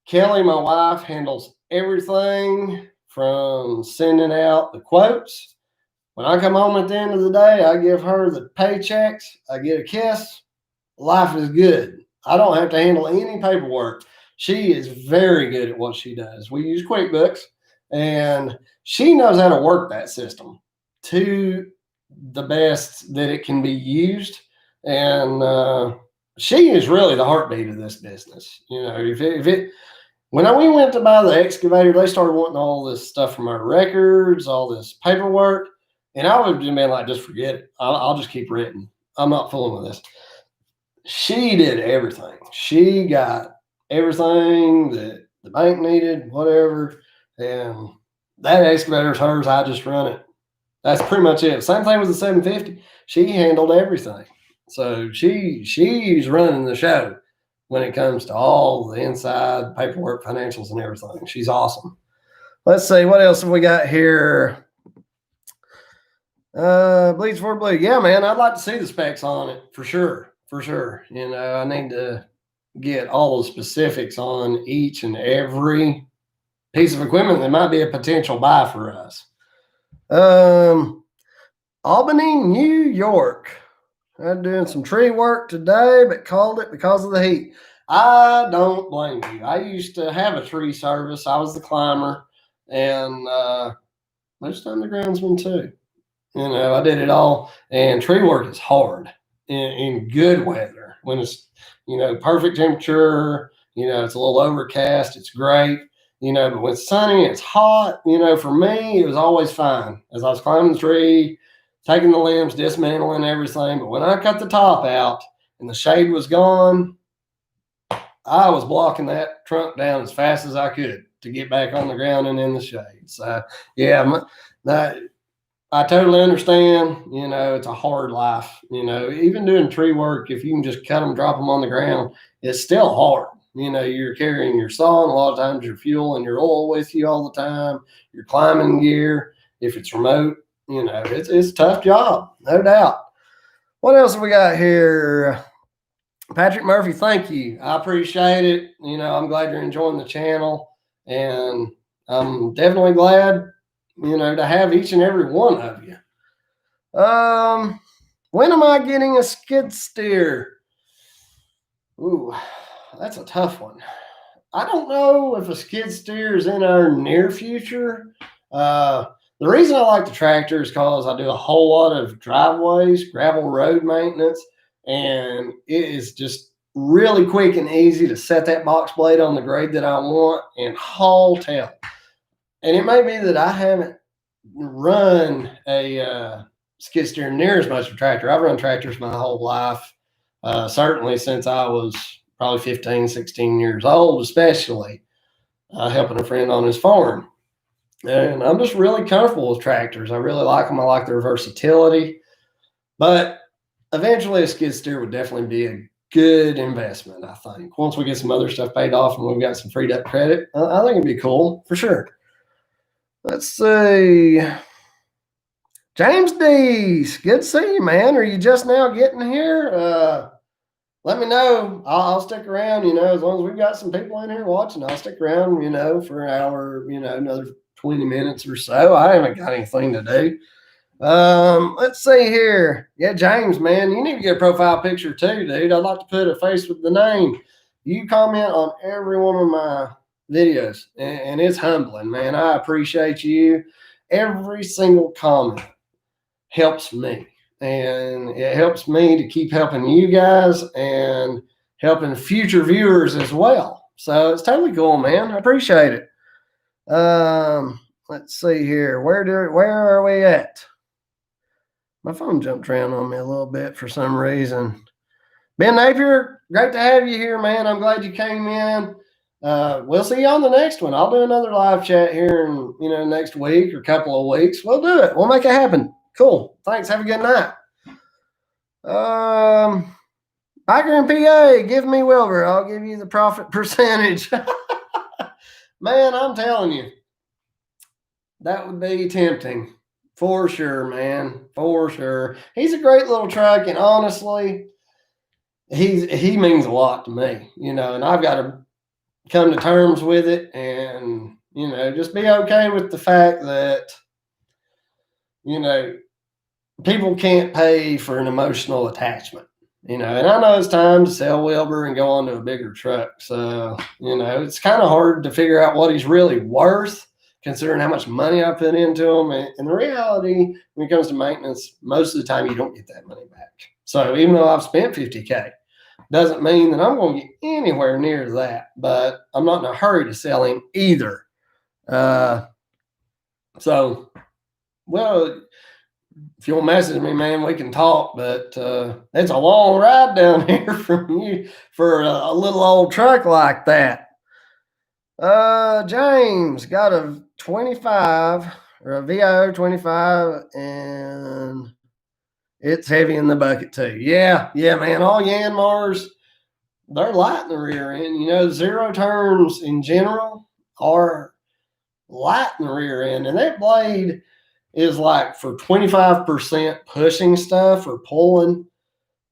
Kelly, my wife, handles everything from sending out the quotes. When I come home at the end of the day, I give her the paychecks. I get a kiss. Life is good. I don't have to handle any paperwork. She is very good at what she does. We use QuickBooks, and she knows how to work that system to the best that it can be used. And she is really the heartbeat of this business. You know, when we went to buy the excavator, they started wanting all this stuff from our records, all this paperwork. And I would have been like, just forget it. I'll just keep writing. I'm not fooling with this. She did everything. She got everything that the bank needed, whatever. And that excavator's hers. I just run it. That's pretty much it. Same thing with the 750. She handled everything. So she's running the show when it comes to all the inside paperwork, financials, and everything. She's awesome. Let's see, what else have we got here? Bleeds for Blue. Yeah, man, I'd like to see the specs on it for sure. For sure. You know, I need to get all the specifics on each and every piece of equipment that might be a potential buy for us. Albany, New York. I'm doing some tree work today, but called it because of the heat. I don't blame you. I used to have a tree service. I was the climber, and most time the groundsman too. I did it all. And tree work is hard in good weather when it's perfect temperature. It's a little overcast. It's great. But when it's sunny, it's hot. For me, it was always fine as I was climbing the tree, taking the limbs, dismantling everything. But when I cut the top out and the shade was gone, I was blocking that trunk down as fast as I could to get back on the ground and in the shade. So, yeah, I totally understand. It's a hard life. Even doing tree work, if you can just cut them, drop them on the ground, it's still hard. You're carrying your saw, and a lot of times your fuel and your oil with you all the time. Your climbing gear, if it's remote, it's a tough job, no doubt. What else have we got here? Patrick Murphy, thank you. I appreciate it. I'm glad you're enjoying the channel, and I'm definitely glad, to have each and every one of you. When am I getting a skid steer? Ooh, that's a tough one. I don't know if a skid steer is in our near future. The reason I like the tractor is because I do a whole lot of driveways, gravel road maintenance, and it is just really quick and easy to set that box blade on the grade that I want and haul tail. And it may be that I haven't run a skid steer near as much of a tractor. I've run tractors my whole life, certainly since I was probably 15, 16 years old, especially helping a friend on his farm. And I'm just really comfortable with tractors. I really like them. I like their versatility. But eventually a skid steer would definitely be a good investment, I think. Once we get some other stuff paid off and we've got some freed up credit, I think it'd be cool for sure. Let's see. James D. Good to see you, man. Are you just now getting here? Let me know. I'll stick around, as long as we've got some people in here watching, I'll stick around, for an hour, another 20 minutes or so. I haven't got anything to do. Let's see here. Yeah, James, man, you need to get a profile picture too, dude. I'd like to put a face with the name. You comment on every one of my videos, and it's humbling, man. I appreciate you. Every single comment helps me, and it helps me to keep helping you guys and helping future viewers as well. So it's totally cool, man. I appreciate it. Let's see here. Where are we at? My phone jumped around on me a little bit for some reason. Ben Napier, great to have you here, man. I'm glad you came in. We'll see you on the next one. I'll do another live chat here in next week or couple of weeks. We'll do it. We'll make it happen. Cool. Thanks. Have a good night. Biker in PA, give me Wilbur. I'll give you the profit percentage. Man, I'm telling you, that would be tempting. For sure, man. For sure. He's a great little truck, and honestly, he means a lot to me, and I've got to come to terms with it and, just be okay with the fact that, people can't pay for an emotional attachment, and I know it's time to sell Wilbur and go on to a bigger truck. So, it's kind of hard to figure out what he's really worth, considering how much money I put into them. And the reality, when it comes to maintenance, most of the time you don't get that money back. So even though I've spent $50K, doesn't mean that I'm going to get anywhere near that. But I'm not in a hurry to sell him either. So, well, if you want to message me, man, we can talk. But it's a long ride down here from you for a little old truck like that. James got a 25 or a VIO 25, and it's heavy in the bucket too. Yeah, man. All Yanmars, they're light in the rear end. Zero turns in general are light in the rear end, and that blade is like for 25% pushing stuff or pulling,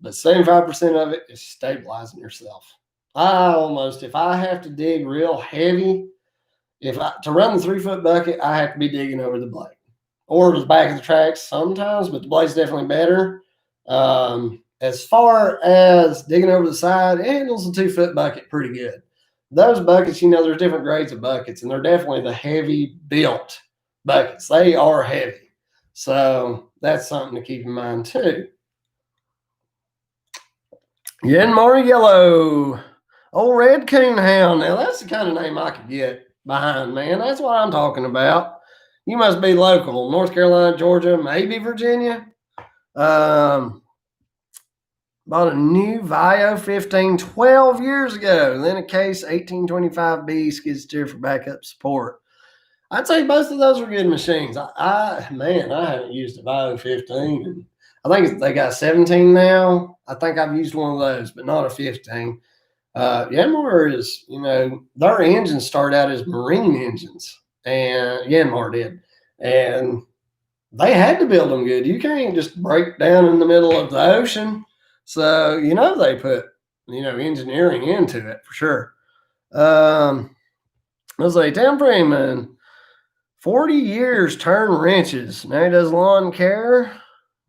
but 75% of it is stabilizing yourself. If I have to dig real heavy, to run the 3-foot bucket, I have to be digging over the blade or the back of the tracks sometimes, but the blade's definitely better. As far as digging over the side, it handles a 2-foot bucket pretty good. Those buckets, there's different grades of buckets, and they're definitely the heavy built buckets. They are heavy. So that's something to keep in mind too. Yenmar Yellow. Old Red Coonhound. Now that's the kind of name I could get behind, man. That's what I'm talking about. You must be local. North Carolina, Georgia, maybe Virginia. Bought a new Vio 15 12 years ago. Then a case 1825B skid steer for backup support. I'd say both of those are good machines. I haven't used a Vio 15. And I think they got 17 now. I think I've used one of those, but not a 15. Yanmar is, their engines start out as marine engines, and Yanmar did. And they had to build them good. You can't just break down in the middle of the ocean. So, they put, engineering into it for sure. Let's say Tim Freeman, 40 years turn wrenches. Now he does lawn care.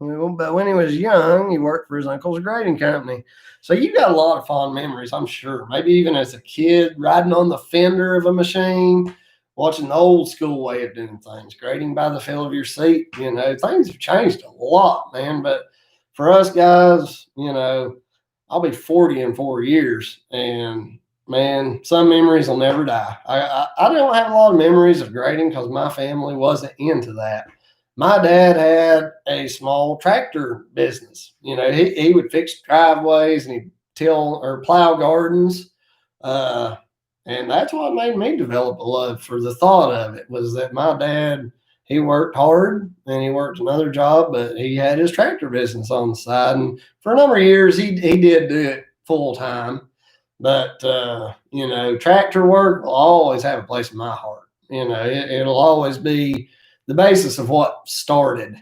But when he was young, he worked for his uncle's grading company. So you got a lot of fond memories, I'm sure. Maybe even as a kid, riding on the fender of a machine, watching the old school way of doing things, grading by the feel of your seat. Things have changed a lot, man. But for us guys, I'll be 40 in 4 years. And, man, some memories will never die. I don't have a lot of memories of grading because my family wasn't into that. My dad had a small tractor business. He would fix driveways and he'd till or plow gardens. And that's what made me develop a love for the thought of it, was that my dad, he worked hard and he worked another job, but he had his tractor business on the side. And for a number of years, he did do it full time. But, tractor work will always have a place in my heart. It'll always be the basis of what started,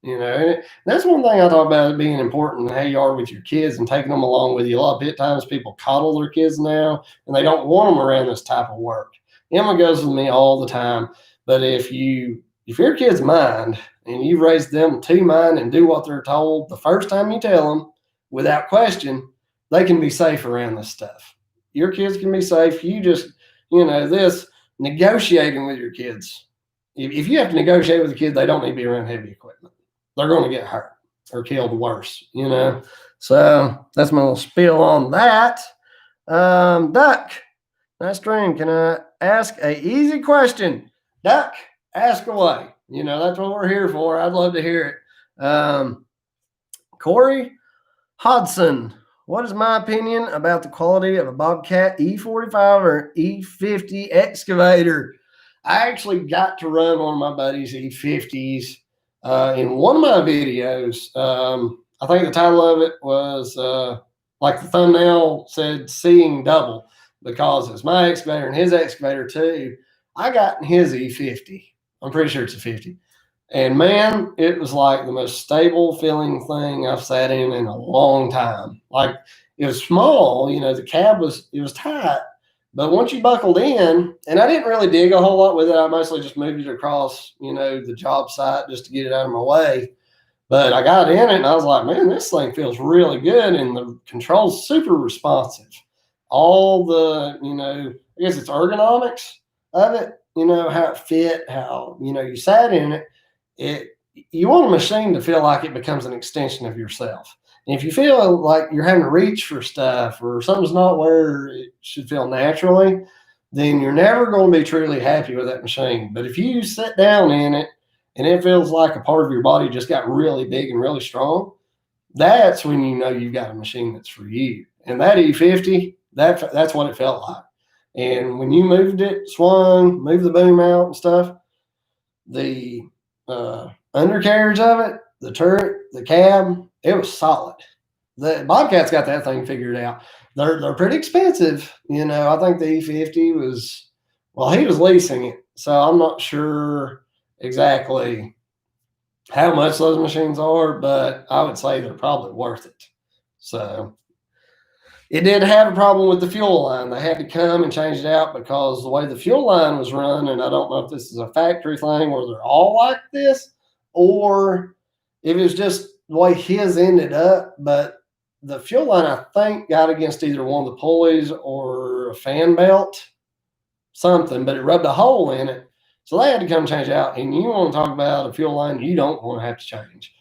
and that's one thing I talk about, it being important how you are with your kids and taking them along with you. A lot of times people coddle their kids now and they don't want them around this type of work. Emma goes with me all the time, but if your kids mind and you raise them to mind and do what they're told the first time you tell them without question, they can be safe around this stuff. Your kids can be safe. You just, this negotiating with your kids. If you have to negotiate with a kid, they don't need to be around heavy equipment. They're going to get hurt or killed worse, So that's my little spiel on that. Duck, nice stream. Can I ask a easy question? Duck, ask away. That's what we're here for. I'd love to hear it. Corey Hodson, what is my opinion about the quality of a Bobcat E45 or E50 excavator? I actually got to run one of my buddies' E50s in one of my videos. I think the title of it was, like the thumbnail said, Seeing Double, because it's my excavator and his excavator too. I got in his E50. I'm pretty sure it's a 50. And, man, it was like the most stable feeling thing I've sat in a long time. Like, it was small, the cab was tight. But once you buckled in, and I didn't really dig a whole lot with it. I mostly just moved it across, the job site just to get it out of my way. But I got in it and I was like, man, this thing feels really good. And the control's super responsive. All the, I guess it's ergonomics of it, how it fit, how, you sat in it. You want a machine to feel like it becomes an extension of yourself. And if you feel like you're having to reach for stuff or something's not where it should feel naturally, then you're never going to be truly happy with that machine. But if you sit down in it and it feels like a part of your body just got really big and really strong, that's when you know you've got a machine that's for you. And that E50, that's what it felt like. And when you moved it, swung, moved the boom out and stuff, the undercarriage of it, the turret, the cab, it was solid. The Bobcat's got that thing figured out. They're pretty expensive. I think the E50 was, well, he was leasing it. So I'm not sure exactly how much those machines are, but I would say they're probably worth it. So it did have a problem with the fuel line. They had to come and change it out because the way the fuel line was run, and I don't know if this is a factory thing or they're all like this, or if it was just the way his ended up, but the fuel line, I think, got against either one of the pulleys or a fan belt, something, but it rubbed a hole in it. So they had to come change out. And you want to talk about a fuel line you don't want to have to change.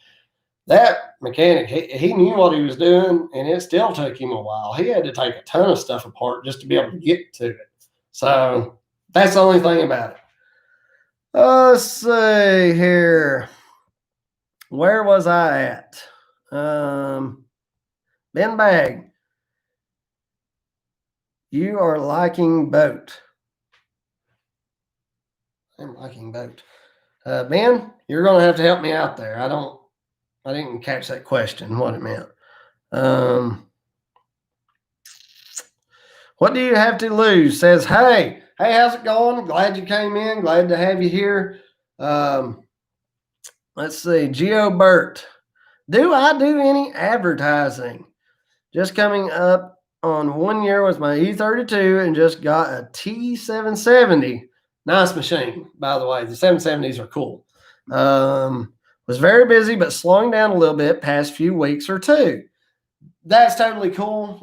That mechanic, he knew what he was doing, and it still took him a while. He had to take a ton of stuff apart just to be able to get to it. So that's the only thing about it. Let's see here. Where was I at? Ben Bag. You are liking boat. I'm liking boat. Ben, you're going to have to help me out there. I didn't catch that question, what it meant. What do you have to lose? Says, hey, how's it going? Glad you came in. Glad to have you here. Let's see. Geo Burt. Do I do any advertising? Just coming up on 1 year with my E32 and just got a T770. Nice machine, by the way. The 770s are cool. Was very busy, but slowing down a little bit past few weeks or two. That's totally cool.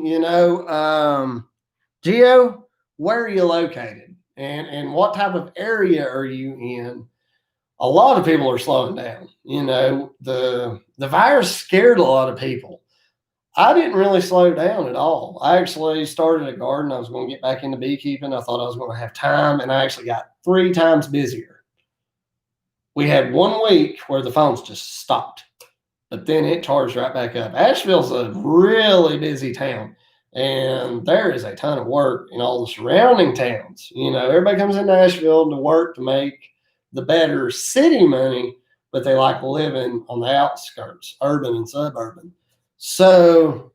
Geo, where are you located? And what type of area are you in? A lot of people are slowing down. The virus scared a lot of people. I didn't really slow down at all. I actually started a garden. I was going to get back into beekeeping. I thought I was going to have time, and I actually got 3 times busier. We had 1 week where the phones just stopped, but then it charged right back up. Asheville's a really busy town, and there is a ton of work in all the surrounding towns. Everybody comes into Asheville to work to make the better city money, but they like living on the outskirts, urban and suburban. So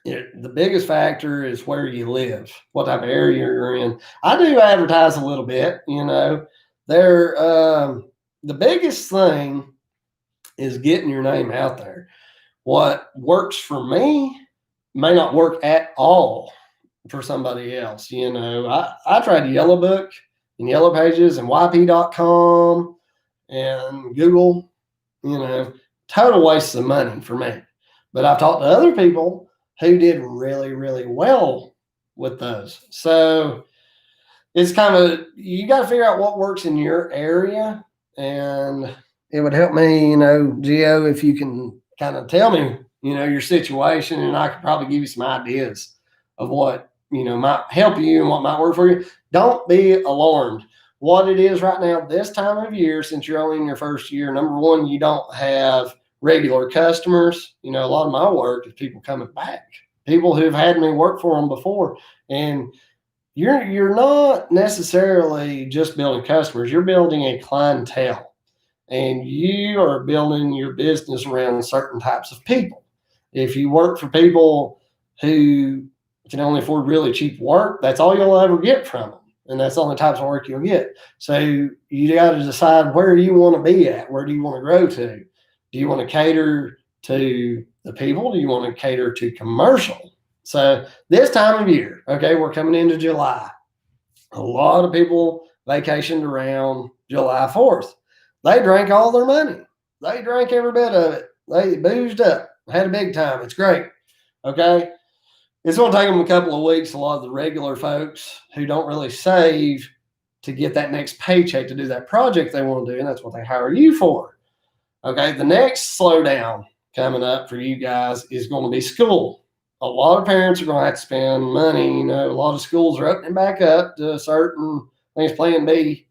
the biggest factor is where you live, what type of area you're in. I do advertise a little bit, the biggest thing is getting your name out there. What works for me may not work at all for somebody else. I tried Yellow Book and Yellow Pages and YP.com and Google, total waste of money for me. But I've talked to other people who did really, really well with those. So it's you got to figure out what works in your area. And it would help me, Gio, if you can kind of tell me, your situation, and I could probably give you some ideas of what, might help you and what might work for you. Don't be alarmed. What it is right now, this time of year, since you're only in your first year, number one, you don't have regular customers. A lot of my work is people coming back, people who've had me work for them before. And you're not necessarily just building customers, you're building a clientele, and you are building your business around certain types of people. If you work for people who can only afford really cheap work, that's all you'll ever get from them. And that's the only types of work you'll get. So you got to decide where you want to be at. Where do you want to grow to? Do you want to cater to the people? Do you want to cater to commercial? So this time of year, okay, we're coming into July. A lot of people vacationed around July 4th. They drank all their money. They drank every bit of it. They boozed up, had a big time. It's great, okay? It's going to take them a couple of weeks, a lot of the regular folks who don't really save to get that next paycheck to do that project they want to do, and that's what they hire you for. Okay, the next slowdown coming up for you guys is going to be school. A lot of parents are going to have to spend money. A lot of schools are opening back up to certain things, Plan B.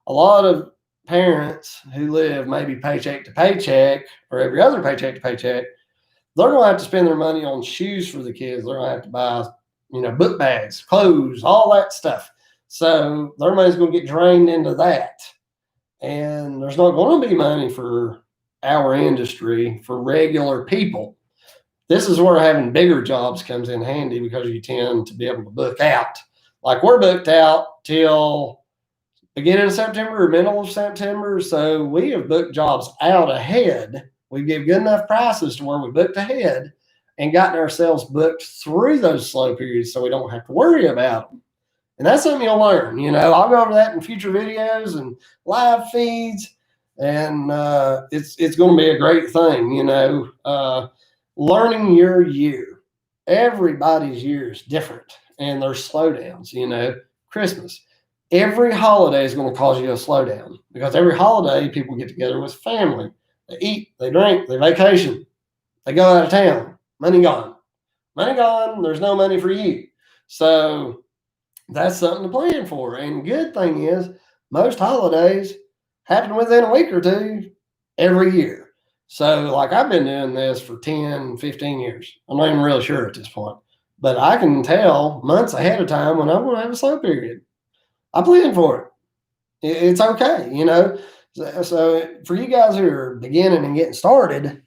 A lot of parents who live maybe paycheck to paycheck or every other paycheck to paycheck, they're going to have to spend their money on shoes for the kids. They're going to have to buy, book bags, clothes, all that stuff. So their money's going to get drained into that. And there's not going to be money for our industry, for regular people. This is where having bigger jobs comes in handy, because you tend to be able to book out. Like we're booked out till beginning of September or middle of September. So we have booked jobs out ahead. We give good enough prices to where we booked ahead and gotten ourselves booked through those slow periods so we don't have to worry about them. And that's something you'll learn. I'll go over that in future videos and live feeds. And it's going to be a great thing, you know. Learning your year. Everybody's year is different, and there's slowdowns, you know. Christmas. Every holiday is going to cause you a slowdown because every holiday people get together with family. They eat, they drink, they vacation, they go out of town. Money gone. Money gone. There's no money for you. So that's something to plan for. And good thing is, most holidays happen within a week or two every year. So, like, I've been doing this for 10, 15 years. I'm not even really sure at this point. But I can tell months ahead of time when I'm going to have a slow period. I plan for it. It's okay, you know. So for you guys who are beginning and getting started,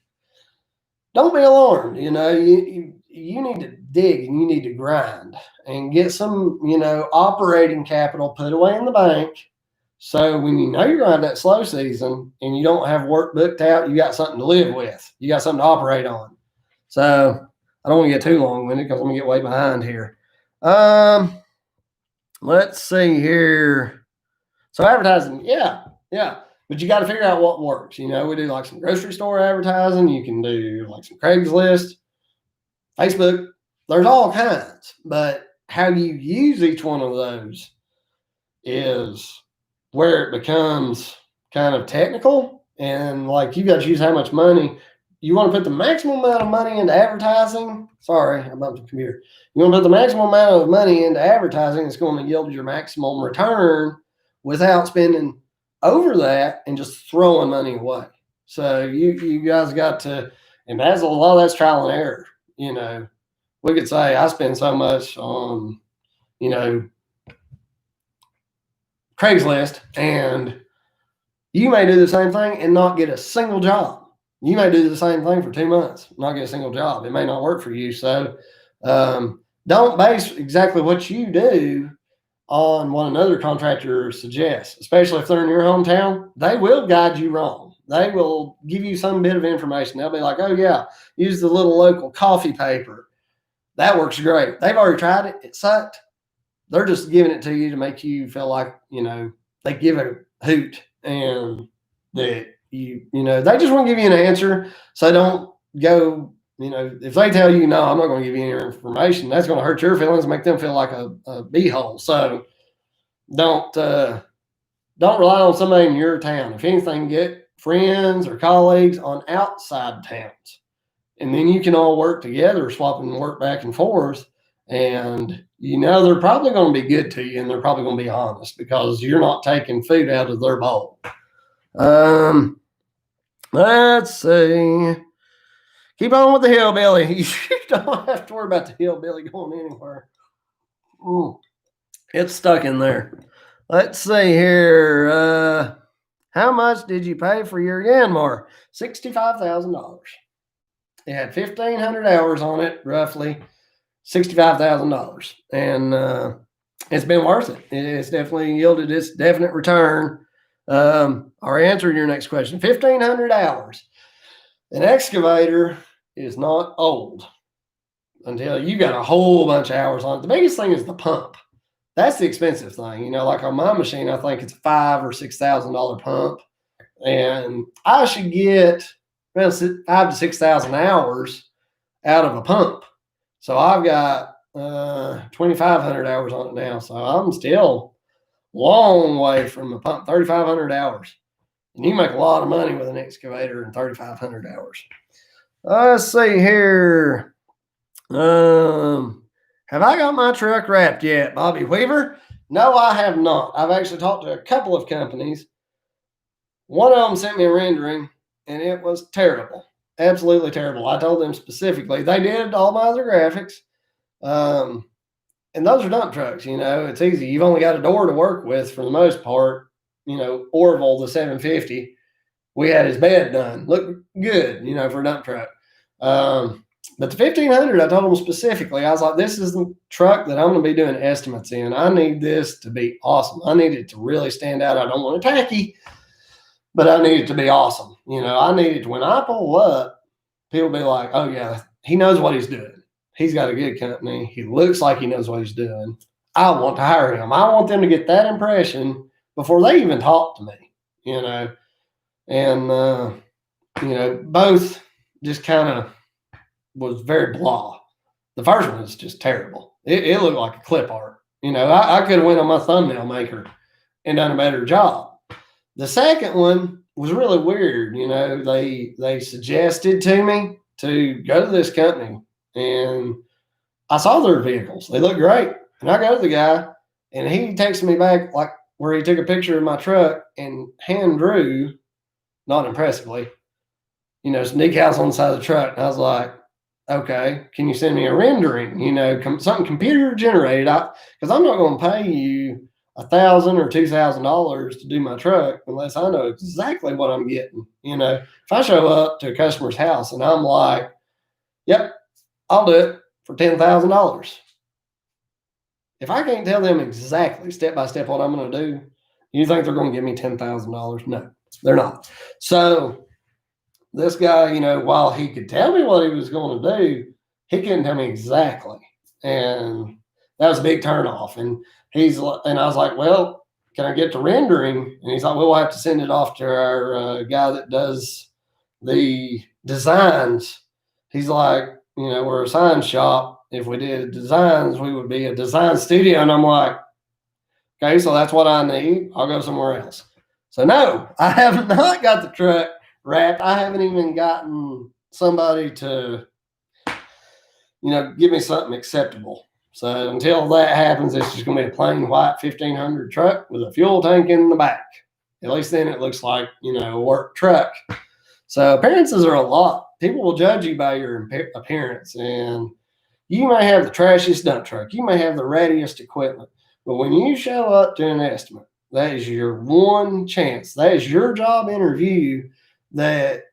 don't be alarmed. You know, you need to dig and you need to grind and get some, you know, operating capital put away in the bank. So when you know you're going to have that slow season and you don't have work booked out, you got something to live with. You got something to operate on. So I don't want to get too long-winded because I'm going to get way behind here. Let's see here. So advertising, yeah. But you got to figure out what works. You know, we do like some grocery store advertising. You can do like some Craigslist, Facebook. There's all kinds. But how you use each one of those is where it becomes kind of technical. And like you got to choose how much money. You want to put the maximum amount of money into advertising. Sorry, I bumped the computer. You want to put the maximum amount of money into advertising that's going to yield your maximum return without spending over that and just throwing money away. So you guys got to, and that's a lot of that's trial and error. You know, we could say I spend so much on, you know, Craigslist, and you may do the same thing and not get a single job. You may do the same thing for 2 months, not get a single job. It may not work for you. So don't base exactly what you do on what another contractor suggests, especially if they're in your hometown. They will guide you wrong. They will give you some bit of information. They'll be like, oh, yeah, use the little local coffee paper. That works great. They've already tried it. It sucked. They're just giving it to you to make you feel like, you know, they give a hoot and that you know, they just want to give you an answer. So don't go, you know, if they tell you, no, I'm not going to give you any information, that's going to hurt your feelings, make them feel like a beehole. So don't rely on somebody in your town. If anything, get friends or colleagues on outside towns. And then you can all work together, swapping work back and forth. And, you know, they're probably going to be good to you and they're probably going to be honest because you're not taking food out of their bowl. Let's see. Keep on with the hillbilly. You don't have to worry about the hillbilly going anywhere. It's stuck in there. Let's see here. How much did you pay for your Yanmar? $65,000. It had 1,500 hours on it, roughly $65,000. And it's been worth it. It's definitely yielded its definite return. I'll answer your next question. 1,500 hours. An excavator is not old until you got a whole bunch of hours on it. The biggest thing is the pump. That's the expensive thing. You know, like on my machine, I think it's $5,000 or $6,000 pump. And I should get 5,000 to 6,000 hours out of a pump. So I've got 2,500 hours on it now. So I'm still long way from a pump, 3,500 hours. And you make a lot of money with an excavator in 3,500 hours. Let's see here. Have I got my truck wrapped yet, Bobby Weaver? No, I have not. I've actually talked to a couple of companies. One of them sent me a rendering, and it was terrible. Absolutely terrible. I told them specifically. They did all my other graphics. And those are dump trucks, you know. It's easy. You've only got a door to work with for the most part. You know, Orville, the 750, we had his bed done. Looked good, you know, for a dump truck. But the 1,500, I told them specifically, I was like, this is the truck that I'm going to be doing estimates in. I need this to be awesome. I need it to really stand out. I don't want it tacky, but I need it to be awesome. You know, I need it to, when I pull up, people be like, oh, yeah, he knows what he's doing. He's got a good company. He looks like he knows what he's doing. I want to hire him. I want them to get that impression before they even talk to me, you know. And, both just kind of was very blah. The first one was just terrible. It looked like a clip art. I could have went on my thumbnail maker and done a better job. The second one was really weird. They suggested to me to go to this company, and I saw their vehicles. They looked great. And I go to the guy, and he texted me back like where he took a picture of my truck and hand drew, not impressively, some decals on the side of the truck. And I was like, okay, can you send me a rendering? Something computer generated. Because I'm not going to pay you $1,000 or $2,000 to do my truck unless I know exactly what I'm getting. If I show up to a customer's house and I'm like, yep, I'll do it for $10,000. If I can't tell them exactly step by step what I'm going to do, you think they're going to give me $10,000? No, they're not. So this guy, while he could tell me what he was going to do, he couldn't tell me exactly. And that was a big turnoff. And I was like, well, can I get to rendering? And he's like, well, we'll have to send it off to our guy that does the designs. He's like, we're a sign shop. If we did designs, we would be a design studio. And I'm like, okay, so that's what I need. I'll go somewhere else. So no, I have not got the truck wrapped. I haven't even gotten somebody to, give me something acceptable. So until that happens, it's just going to be a plain white 1500 truck with a fuel tank in the back. At least then it looks like, a work truck. So appearances are a lot. People will judge you by your appearance. And you may have the trashiest dump truck. You may have the rattiest equipment. But when you show up to an estimate, that is your one chance. That is your job interview that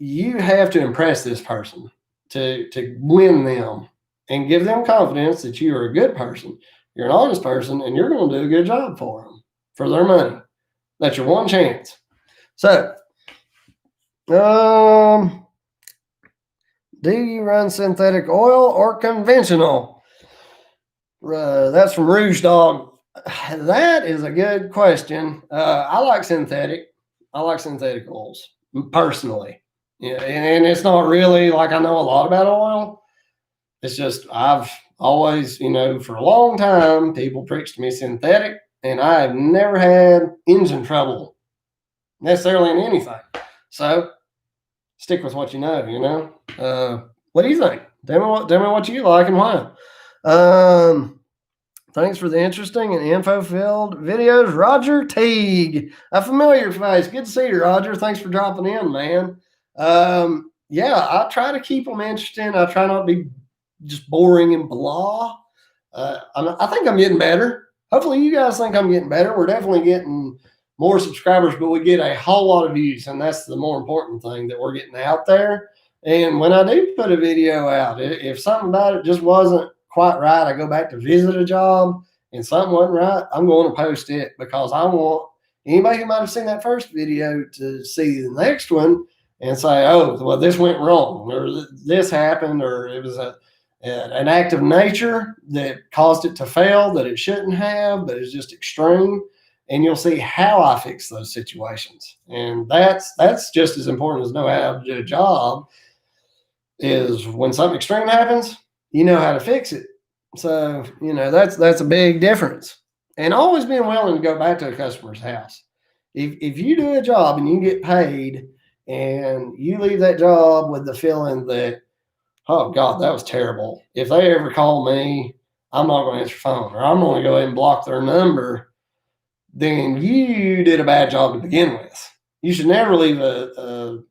you have to impress this person to win them and give them confidence that you are a good person, you're an honest person, and you're going to do a good job for them, for their money. That's your one chance. So, do you run synthetic oil or conventional? That's from Rouge Dog. That is a good question. I like synthetic. I like synthetic oils personally. Yeah, and it's not really like I know a lot about oil. It's just I've always, for a long time, people preached to me synthetic, and I have never had engine trouble necessarily in anything. So stick with what you know. What do you think? Tell me what you like and why. Thanks for the interesting and info-filled videos, Roger Teague. A familiar face. Good to see you, Roger. Thanks for dropping in, man. I try to keep them interesting. I try not to be just boring and blah. I think I'm getting better. Hopefully you guys think I'm getting better. We're definitely getting more subscribers, but we get a whole lot of views, and that's the more important thing, that we're getting out there. And when I do put a video out, if something about it just wasn't quite right, I go back to visit a job and something wasn't right, I'm going to post it, because I want anybody who might have seen that first video to see the next one and say, oh, well, this went wrong, or this happened, or it was an act of nature that caused it to fail that it shouldn't have, but it's just extreme. And you'll see how I fix those situations. And that's just as important as know how to do a job, is when something extreme happens, you know how to fix it. So, that's a big difference. And always being willing to go back to a customer's house. If you do a job and you get paid and you leave that job with the feeling that, oh God, that was terrible. If they ever call me, I'm not going to answer the phone, or I'm going to go ahead and block their number, then you did a bad job to begin with. You should never leave a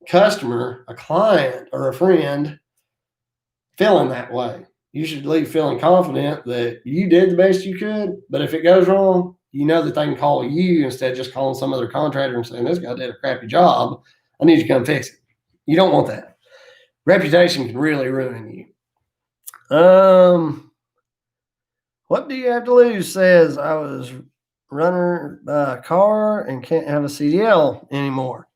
customer, a client, or a friend feeling that way. You should leave feeling confident that you did the best you could, but if it goes wrong, you know that they can call you instead of just calling some other contractor and saying, this guy did a crappy job, I need you to come fix it. You don't want that. Reputation can really ruin you. What do you have to lose? Says, I was runner by a car and can't have a CDL anymore.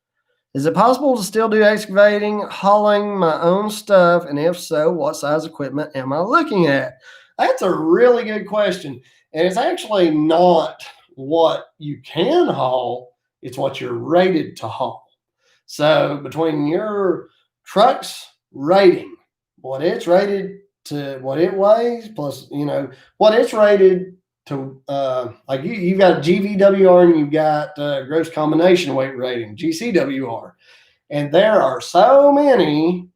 Is it possible to still do excavating, hauling my own stuff? And if so, what size equipment am I looking at? That's a really good question. And it's actually not what you can haul, it's what you're rated to haul. So between your truck's rating, what it's rated to, what it weighs, plus, you know, what it's rated to, like you've got a GVWR and you've got gross combination weight rating, GCWR. And there are so many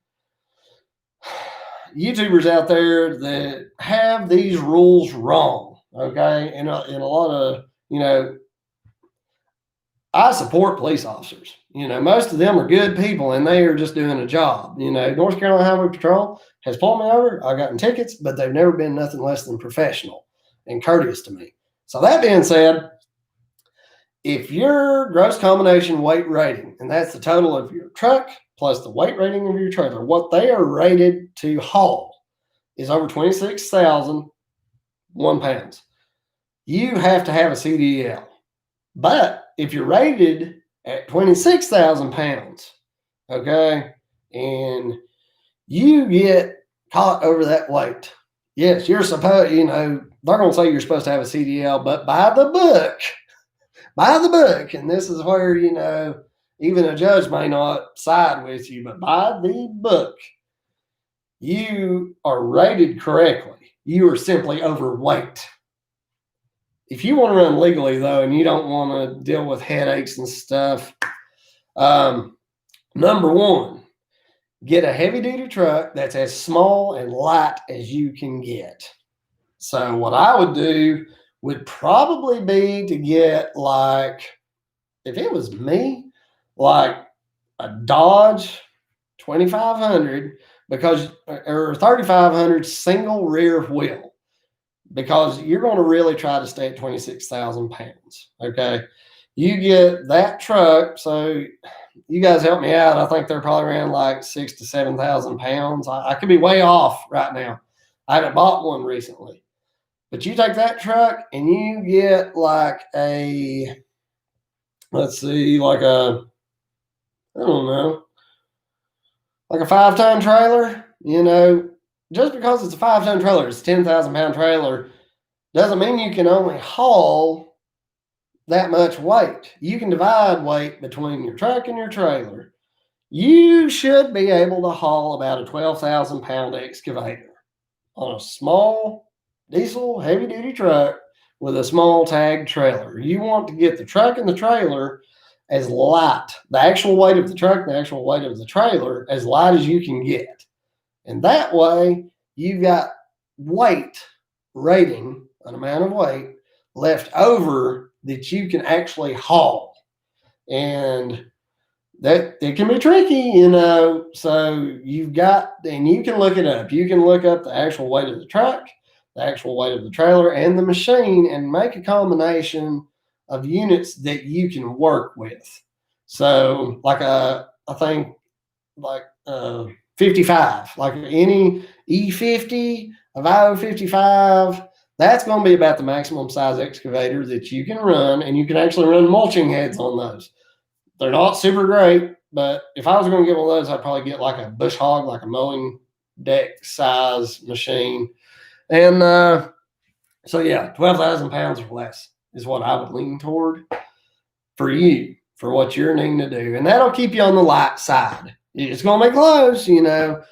YouTubers out there that have these rules wrong. Okay. And in a lot of, you know, I support police officers. You know, most of them are good people and they are just doing a job. You know, North Carolina Highway Patrol has pulled me over. I've gotten tickets, but they've never been nothing less than professional and courteous to me. So that being said, if your gross combination weight rating, and that's the total of your truck plus the weight rating of your trailer, what they are rated to haul is over 26,001 pounds, you have to have a CDL. But if you're rated at 26,000 pounds, okay, and you get caught over that weight, yes, you're supposed, you know, they're going to say you're supposed to have a CDL, but by the book, and this is where, you know, even a judge may not side with you, but by the book, you are rated correctly. You are simply overweight. If you want to run legally, though, and you don't want to deal with headaches and stuff, number one, get a heavy-duty truck that's as small and light as you can get. So what I would do would probably be to get, like, if it was me, like a Dodge 2500 because, or 3500 single rear wheel, because you're going to really try to stay at 26,000 pounds. Okay. You get that truck. So you guys help me out. I think they're probably around like 6,000 to 7,000 pounds. I could be way off right now. I haven't bought one recently, but you take that truck and you get like a, let's see, like a, I don't know, like a 5-ton trailer, you know, just because it's a 5-ton trailer, it's a 10,000 pound trailer, doesn't mean you can only haul that much weight. You can divide weight between your truck and your trailer. You should be able to haul about a 12,000 pound excavator on a small diesel heavy duty truck with a small tag trailer. You want to get the truck and the trailer as light, the actual weight of the truck, the actual weight of the trailer, as light as you can get. And that way, you've got weight rating, an amount of weight left over that you can actually haul. And that it can be tricky, you know. So you've got, and you can look it up. You can look up the actual weight of the truck, the actual weight of the trailer, and the machine, and make a combination of units that you can work with. So like I think like 55, like any E50, a Vio 55, that's going to be about the maximum size excavator that you can run, and you can actually run mulching heads on those. They're not super great, but if I was going to get one of those, I'd probably get like a bush hog, like a mowing deck size machine. And so yeah, 12,000 pounds or less is what I would lean toward for you, for what you're needing to do. And that'll keep you on the light side. It's going to be close, you know.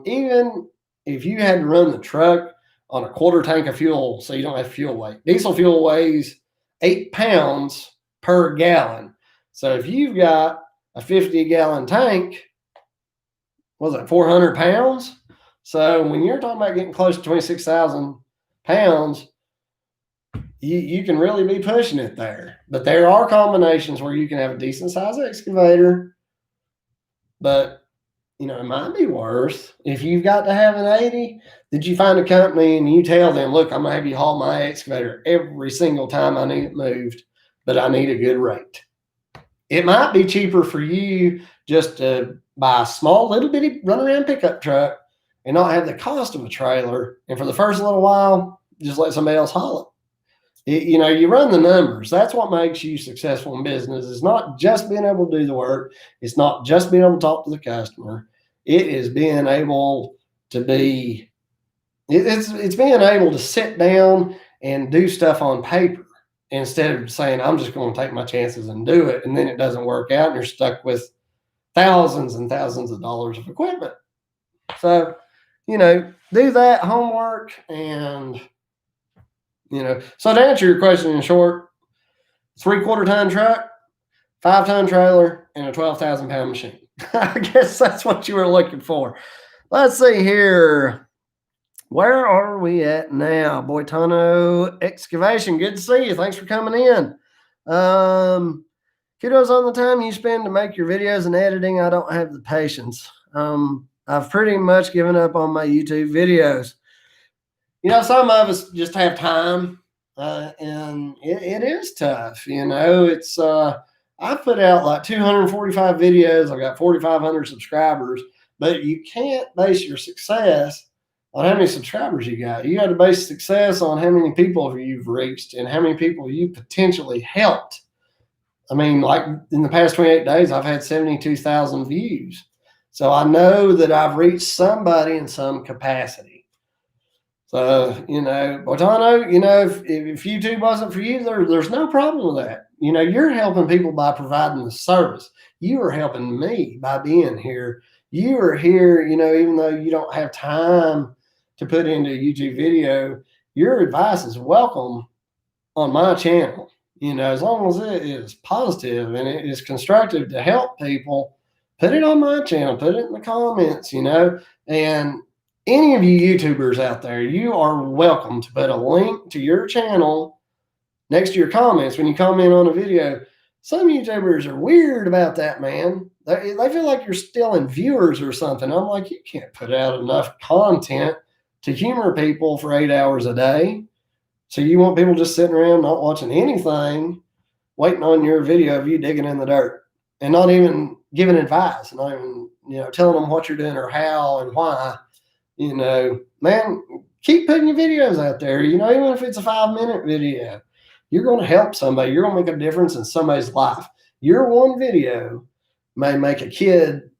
Even if you had to run the truck on a quarter tank of fuel, so you don't have fuel weight. Diesel fuel weighs 8 pounds per gallon. So if you've got a 50-gallon tank, what's that, 400 pounds? So when you're talking about getting close to 26,000 pounds, you can really be pushing it there. But there are combinations where you can have a decent size excavator, but you know, it might be worse if you've got to have an 80. Did you find a company and you tell them, look, I'm going to have you haul my excavator every single time I need it moved, but I need a good rate. It might be cheaper for you just to buy a small little bitty run around pickup truck and not have the cost of a trailer. And for the first little while, just let somebody else haul it. You know, you run the numbers. That's what makes you successful in business. It's not just being able to do the work. It's not just being able to talk to the customer. It is being able to be, it's being able to sit down and do stuff on paper instead of saying, I'm just going to take my chances and do it. And then it doesn't work out and you're stuck with thousands and thousands of dollars of equipment. So, you know, do that homework and, you know. So to answer your question in short, 3/4 ton truck, 5-ton trailer, and a 12,000 pound machine. I guess that's what you were looking for. Let's see here. Where are we at now? Boitano Excavation. Good to see you. Thanks for coming in. Kudos on the time you spend to make your videos and editing. I don't have the patience. I've pretty much given up on my YouTube videos. You know, some of us just have time, and it is tough. You know, it's I put out like 245 videos. I got 4,500 subscribers, but you can't base your success on how many subscribers you got. You got to base success on how many people you've reached and how many people you potentially helped. I mean, like in the past 28 days, I've had 72,000 views. So I know that I've reached somebody in some capacity. So, you know, Boitano, you know, if YouTube wasn't for you, there's no problem with that. You know, you're helping people by providing the service. You are helping me by being here. You are here, you know, even though you don't have time to put into a YouTube video, your advice is welcome on my channel. You know, as long as it is positive and it is constructive to help people, put it on my channel, put it in the comments, you know, and any of you YouTubers out there, you are welcome to put a link to your channel next to your comments when you comment on a video. Some YouTubers are weird about that, man. They feel like you're stealing viewers or something. I'm like, you can't put out enough content to humor people for 8 hours a day. So you want people just sitting around not watching anything, waiting on your video of you digging in the dirt and not even giving advice, not even, you know, telling them what you're doing or how and why. You know, man, keep putting your videos out there. You know, even if it's a 5-minute video, you're going to help somebody. You're going to make a difference in somebody's life. Your one video may make a kid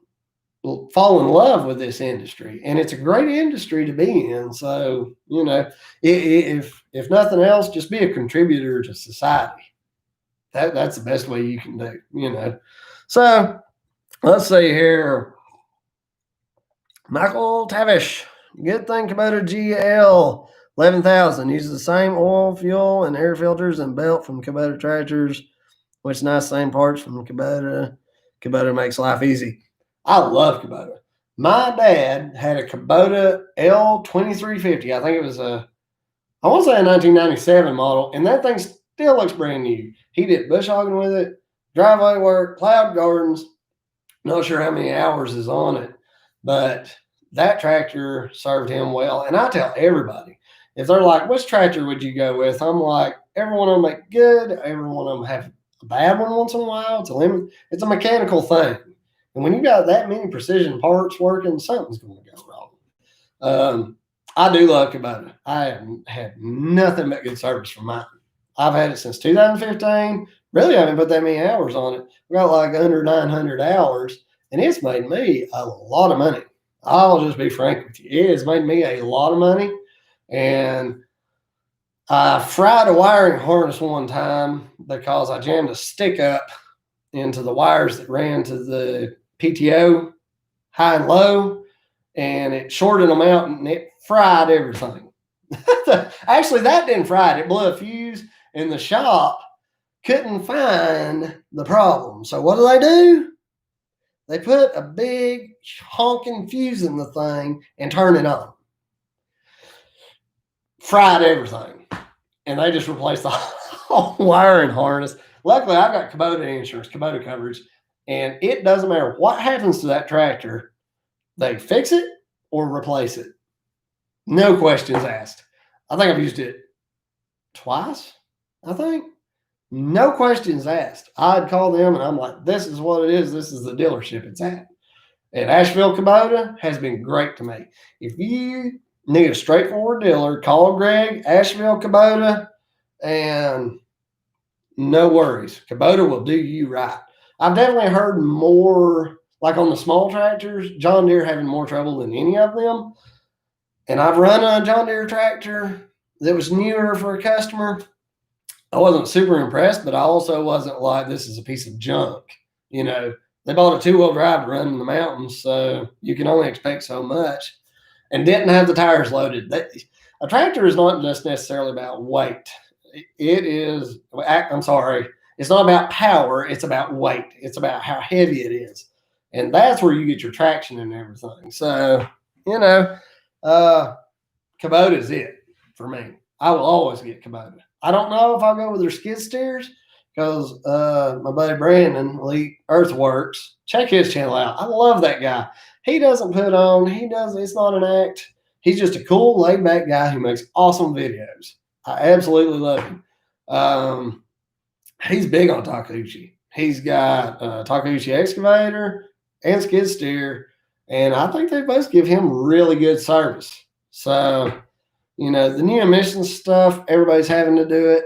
fall in love with this industry, and it's a great industry to be in. So, you know, if nothing else, just be a contributor to society. That's the best way you can do, you know. So let's see here. Michael Tavish, good thing Kubota GL 11,000 uses the same oil, fuel, and air filters and belt from Kubota tractors, which nice same parts from Kubota. Kubota makes life easy. I love Kubota. My dad had a Kubota L2350. I think it was I want to say a 1997 model, and that thing still looks brand new. He did bush hogging with it, driveway work, plowed gardens. Not sure how many hours is on it, but that tractor served him well. And I tell everybody, if they're like, which tractor would you go with? I'm like, every one of them make good. Every one of them have a bad one once in a while. It's a mechanical thing. And when you got that many precision parts working, something's going to go wrong. I do love Kubota. I have had nothing but good service from mine. I've had it since 2015. Really haven't put that many hours on it. I got like under 900 hours, and it's made me a lot of money. I'll just be frank with you. It has made me a lot of money. And I fried a wiring harness one time because I jammed a stick up into the wires that ran to the PTO high and low, and it shorted them out and it fried everything. Actually, that didn't fry it. It blew a fuse, and the shop couldn't find the problem. So what do? They put a big honking fuse in the thing and turn it on. Fried everything. And they just replaced the whole wiring harness. Luckily, I've got Kubota insurance, Kubota coverage, and it doesn't matter what happens to that tractor. They fix it or replace it. No questions asked. I think I've used it twice, I think. No questions asked. I'd call them and I'm like, this is what it is. This is the dealership it's at. And Asheville Kubota has been great to me. If you need a straightforward dealer, call Greg, Asheville Kubota, and no worries. Kubota will do you right. I've definitely heard more, like on the small tractors, John Deere having more trouble than any of them. And I've run a John Deere tractor that was newer for a customer. I wasn't super impressed, but I also wasn't like, this is a piece of junk. You know, they bought a 2-wheel drive to run in the mountains, so you can only expect so much, and didn't have the tires loaded. A tractor is not just necessarily about weight. It is, I'm sorry, it's not about power, it's about weight. It's about how heavy it is. And that's where you get your traction and everything. So, Kubota is it for me. I will always get Kubota. I don't know if I'll go with their skid steers because my buddy Brandon, Elite Earthworks, check his channel out. I love that guy. He doesn't put on, it's not an act. He's just a cool, laid back guy who makes awesome videos. I absolutely love him. He's big on Takeuchi. He's got Takeuchi excavator and skid steer, and I think they both give him really good service. So, the new emissions stuff, everybody's having to do it.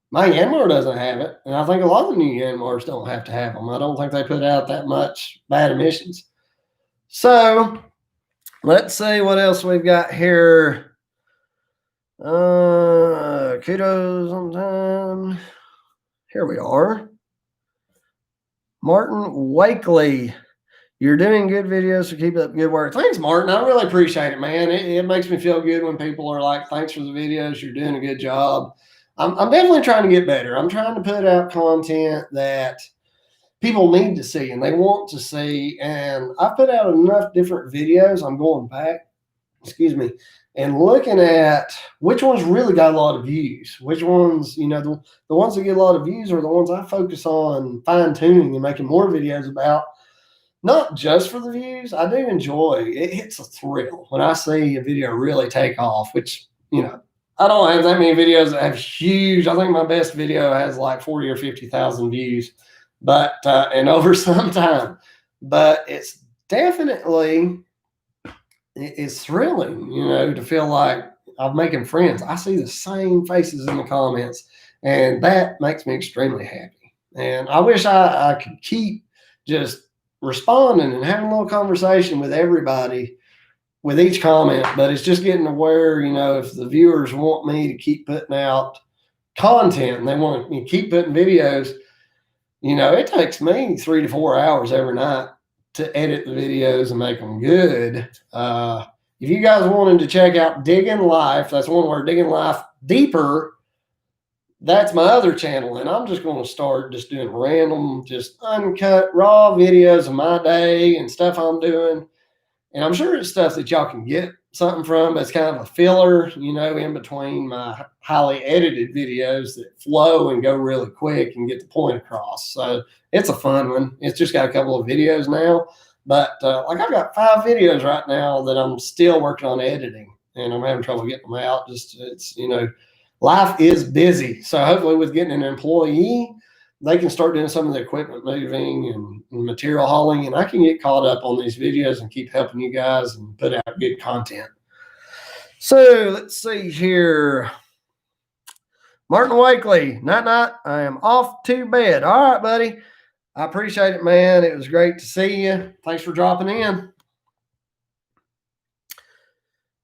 My Yanmar doesn't have it, and I think a lot of the new Yanmars don't have to have them. I don't think they put out that much bad emissions. So, let's see what else we've got here. Kudos on time. Here we are. Martin Wakely. You're doing good videos, so keep up good work. Thanks, Martin. I really appreciate it, man. It makes me feel good when people are like, thanks for the videos. You're doing a good job. I'm definitely trying to get better. I'm trying to put out content that people need to see and they want to see. And I've put out enough different videos. I'm going back, and looking at which ones really got a lot of views. Which ones, the ones that get a lot of views are the ones I focus on fine-tuning and making more videos about. Not just for the views. I do enjoy it. It's a thrill when I see a video really take off, which, I don't have that many videos that have huge. I think my best video has like 40 or 50,000 views, but, and over some time, but it's definitely, it's thrilling, to feel like I'm making friends. I see the same faces in the comments, and that makes me extremely happy. And I wish I could keep just responding and having a little conversation with everybody with each comment, but it's just getting to where, if the viewers want me to keep putting out content and they want me to keep putting videos, it takes me 3 to 4 hours every night to edit the videos and make them good. If you guys wanted to check out DigginLife, that's one word, DigginLife Deeper, that's my other channel, and I'm just going to start just doing random, just uncut, raw videos of my day and stuff I'm doing. And I'm sure it's stuff that y'all can get something from, but it's kind of a filler, in between my highly edited videos that flow and go really quick and get the point across. So it's a fun one. It's just got a couple of videos now, but I've got 5 videos right now that I'm still working on editing, and I'm having trouble getting them out. Life is busy. So hopefully with getting an employee, they can start doing some of the equipment moving and material hauling, and I can get caught up on these videos and keep helping you guys and put out good content. So let's see here. Martin Wakely, night. I am off to bed. All right, buddy. I appreciate it, man. It was great to see you. Thanks for dropping in.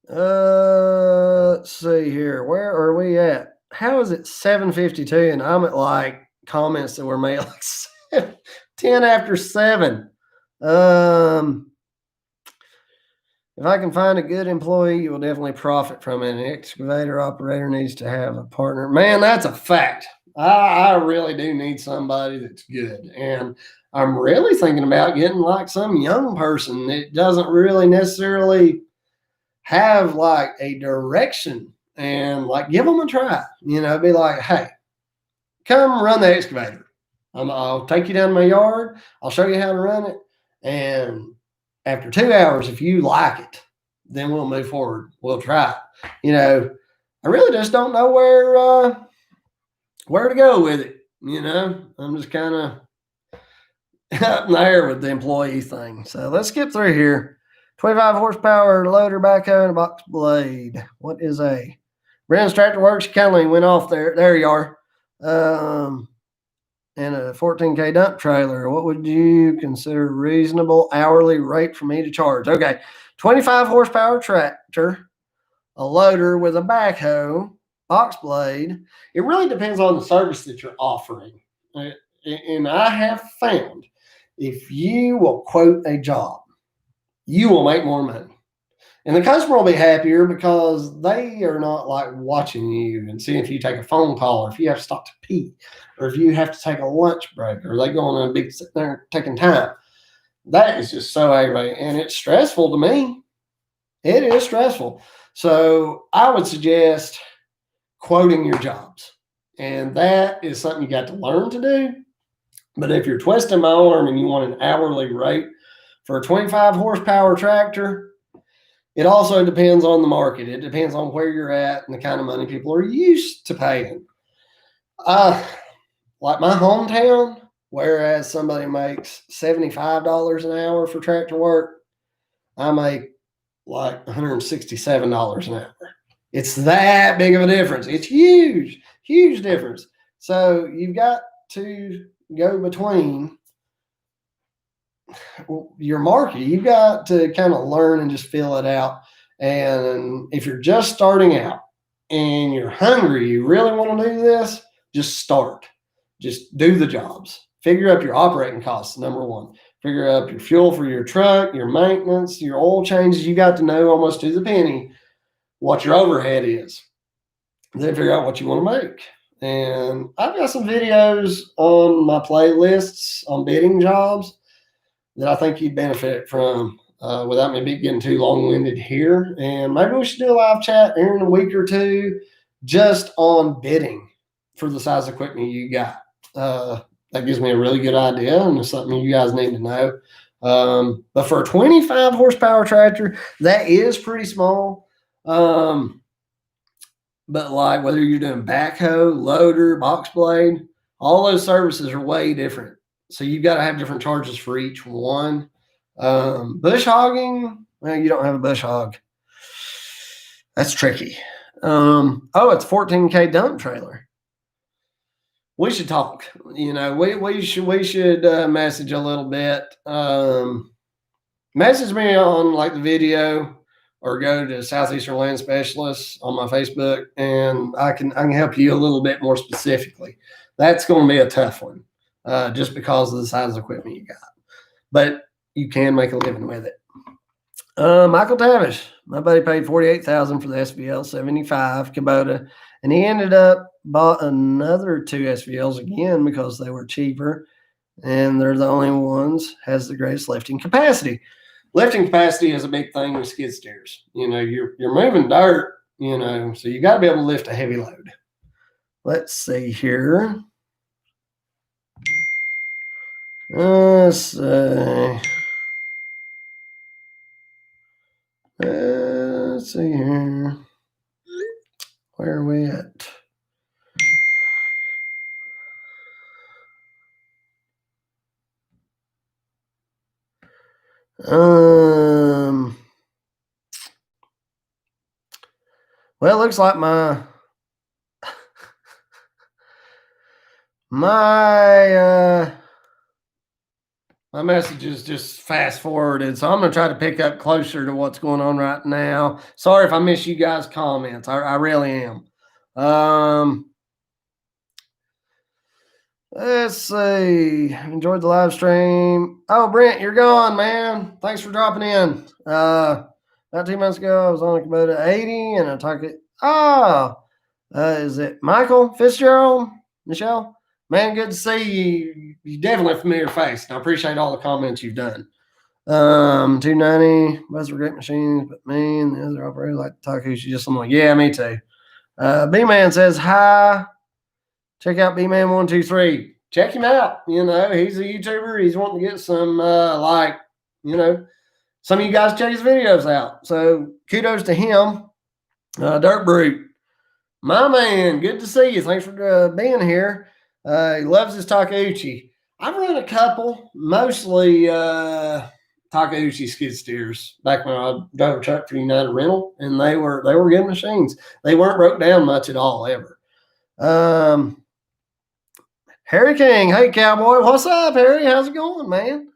Let's see here. Where are we at? How is it 7:52 and I'm at like comments that were made like 10 after 7? If I can find a good employee, you will definitely profit from it. An excavator operator needs to have a partner. Man, that's a fact. I really do need somebody that's good. And I'm really thinking about getting like some young person that doesn't really necessarily have like a direction, and like give them a try, be like, hey, come run the excavator. I'll take you down to my yard. I'll show you how to run it. And after 2 hours, if you like it, then we'll move forward. We'll try it. I really just don't know where to go with it. I'm just kind of up in the air with the employee thing. So let's skip through here. 25 horsepower loader backhoe and a box blade. What is a Brandon's Tractor Works? Kindly went off there. There you are. And a 14K dump trailer. What would you consider reasonable hourly rate for me to charge? Okay, 25 horsepower tractor, a loader with a backhoe, box blade. It really depends on the service that you're offering. and I have found if you will quote a job, you will make more money. And the customer will be happier because they are not like watching you and seeing if you take a phone call or if you have to stop to pee or if you have to take a lunch break or they go on a big sit there taking time. That is just so aggravating. And it's stressful to me. It is stressful. So I would suggest quoting your jobs. And that is something you got to learn to do. But if you're twisting my arm and you want an hourly rate for a 25 horsepower tractor, it also depends on the market. It depends on where you're at and the kind of money people are used to paying. Like my hometown, whereas somebody makes $75 an hour for tractor work, I make like $167 an hour. It's that big of a difference. It's huge, huge difference. So you've got to go between your market. You've got to kind of learn and just fill it out. And if you're just starting out and you're hungry, you really want to do this, just start. Just do the jobs. Figure up your operating costs, number one. Figure up your fuel for your truck, your maintenance, your oil changes. You got to know almost to the penny what your overhead is. Then figure out what you want to make. And I've got some videos on my playlists on bidding jobs that I think you'd benefit from without me getting too long-winded here. And maybe we should do a live chat here in a week or two just on bidding for the size of equipment you got. That gives me a really good idea, and it's something you guys need to know. But for a 25 horsepower tractor, that is pretty small. But like whether you're doing backhoe, loader, box blade, all those services are way different. So you've got to have different charges for each one. Bush hogging, well, you don't have a bush hog. That's tricky. It's a 14K dump trailer. We should talk. We should message a little bit. Message me on like the video or go to Southeastern Land Specialists on my Facebook, and I can help you a little bit more specifically. That's going to be a tough one, just because of the size of equipment you got. But you can make a living with it. Michael Tavish, my buddy paid $48,000 for the SVL 75 Kubota, and he ended up bought another 2 SVLs again because they were cheaper, and they're the only ones has the greatest lifting capacity. Lifting capacity is a big thing with skid steers. You're moving dirt, so you got to be able to lift a heavy load. Let's see here. Let's see. Let's see here. Where are we at? Well, it looks like my message is just fast forwarded, so I'm going to try to pick up closer to what's going on right now. Sorry if I miss you guys' comments. I really am. Let's see. Enjoyed the live stream. Oh, Brent, you're gone, man. Thanks for dropping in. About 2 months ago, I was on a Kubota 80, and I talked it. Is it Michael Fitzgerald? Michelle? Man, good to see you. You're definitely a familiar face, and I appreciate all the comments you've done. 290, both were great machines, but me and the other operator like Takushi. Just I'm like, yeah, me too. B-Man says, hi. Check out B-Man123. Check him out. He's a YouTuber. He's wanting to get some, some of you guys check his videos out. So kudos to him. Dirt Brute. My man, good to see you. Thanks for being here. He loves his Takeuchi. I've run a couple, mostly Takeuchi skid steers back when I drove a truck for United Rental, and they were good machines. They weren't broke down much at all, ever. Harry King, hey cowboy, what's up, Harry? How's it going, man?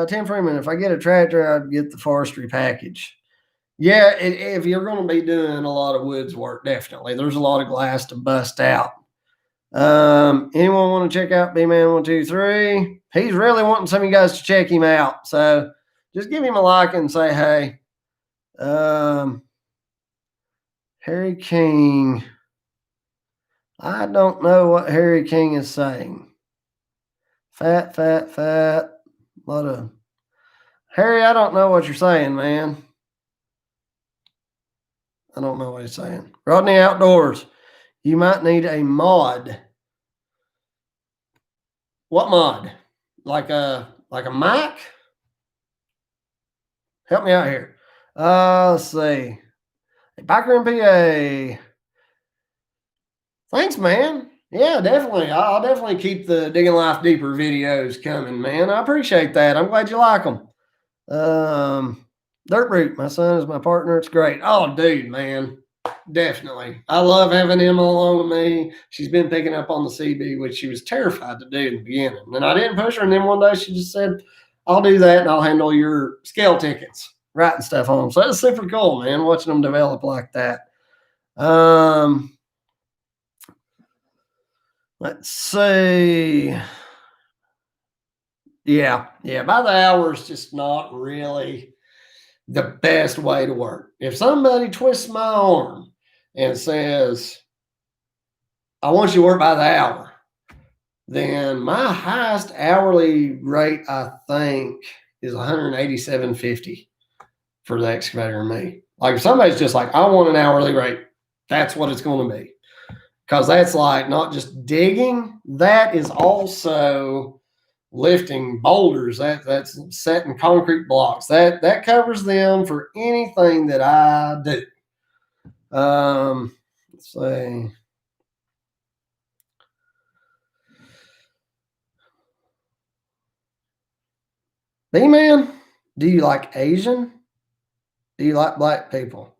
Tim Freeman, if I get a tractor, I'd get the forestry package. Yeah, if you're going to be doing a lot of woods work, definitely. There's a lot of glass to bust out. Anyone want to check out B-Man123? He's really wanting some of you guys to check him out. So just give him a like and say, hey. Harry King. I don't know what Harry King is saying. Fat. Lot of Harry, I don't know what you're saying, man. I don't know what he's saying. Rodney Outdoors. You might need a mod. What mod? Like a mic? Help me out here. Let's see. Biker in PA. Thanks, man. Yeah, definitely. I'll definitely keep the Digging Life Deeper videos coming, man. I appreciate that. I'm glad you like them. Dirt Root, my son is my partner. It's great. Oh, dude, man. Definitely. I love having Emma along with me. She's been picking up on the CB, which she was terrified to do in the beginning. And I didn't push her. And then one day she just said, I'll do that and I'll handle your scale tickets, writing stuff on them. So that's super cool, man, watching them develop like that. Let's see. Yeah. By the hour is just not really the best way to work. If somebody twists my arm and says, I want you to work by the hour, then my highest hourly rate, I think, is $187.50 for the excavator and me. Like if somebody's just like, I want an hourly rate, that's what it's going to be. Because that's like not just digging, that is also lifting boulders. That's setting concrete blocks. That covers them for anything that I do. Let's see. B-Man, do you like Asian? Do you like black people?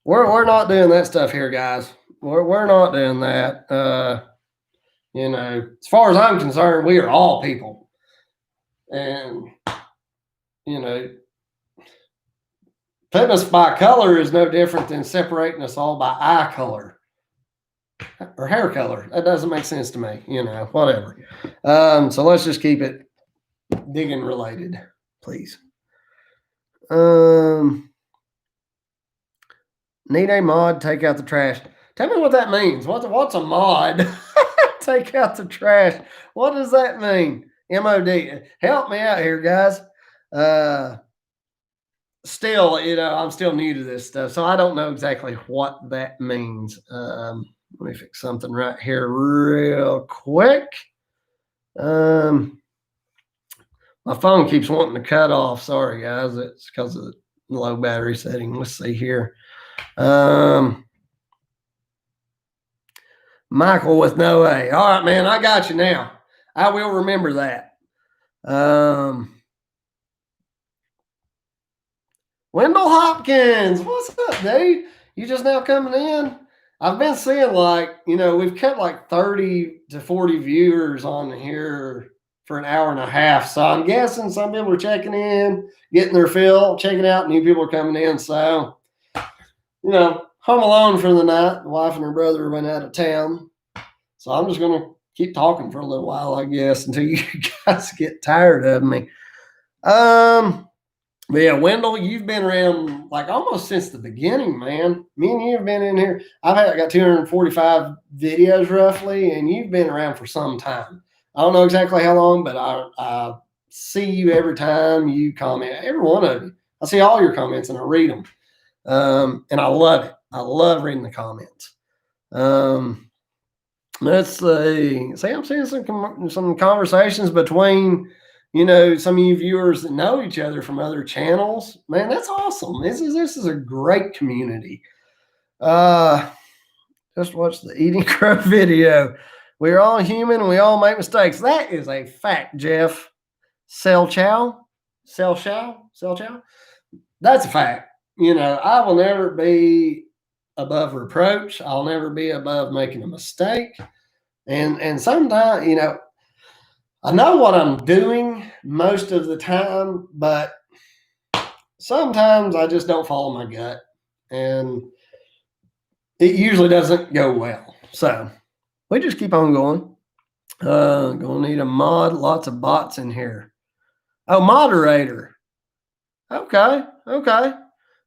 We're not doing that stuff here, guys. We're not doing that. As far as I'm concerned, we are all people. And, putting us by color is no different than separating us all by eye color or hair color. That doesn't make sense to me, whatever. So let's just keep it digging related, please. Need a mod, take out the trash. Tell me what that means. What's a mod? Take out the trash. What does that mean? MOD. Help me out here, guys. Still, I'm still new to this stuff, so I don't know exactly what that means. Let me fix something right here real quick. My phone keeps wanting to cut off. Sorry, guys. It's because of the low battery setting. Let's see here. Michael with no A. All right, man. I got you now. I will remember that. Wendell Hopkins. What's up, dude? You just now coming in? I've been seeing we've kept like 30 to 40 viewers on here for an hour and a half. So I'm guessing some people are checking in, getting their fill, checking out. New people are coming in. So, home alone for the night. The wife and her brother went out of town. So I'm just going to keep talking for a little while, I guess, until you guys get tired of me. But yeah, Wendell, you've been around like almost since the beginning, man. Me and you have been in here. I got 245 videos roughly, and you've been around for some time. I don't know exactly how long, but I see you every time you comment. Every one of you. I see all your comments and I read them. And I love it. I love reading the comments. Let's see. See, I'm seeing some conversations between some of you viewers that know each other from other channels. Man, that's awesome. This is a great community. Just watch the Eating Crow video. We're all human and we all make mistakes. That is a fact, Jeff. Sell chow. That's a fact. I will never be above reproach. I'll never be above making a mistake. And sometimes, I know what I'm doing most of the time, but sometimes I just don't follow my gut, and it usually doesn't go well. So we just keep on going. Gonna need a mod. Lots of bots in here. Oh, moderator. Okay.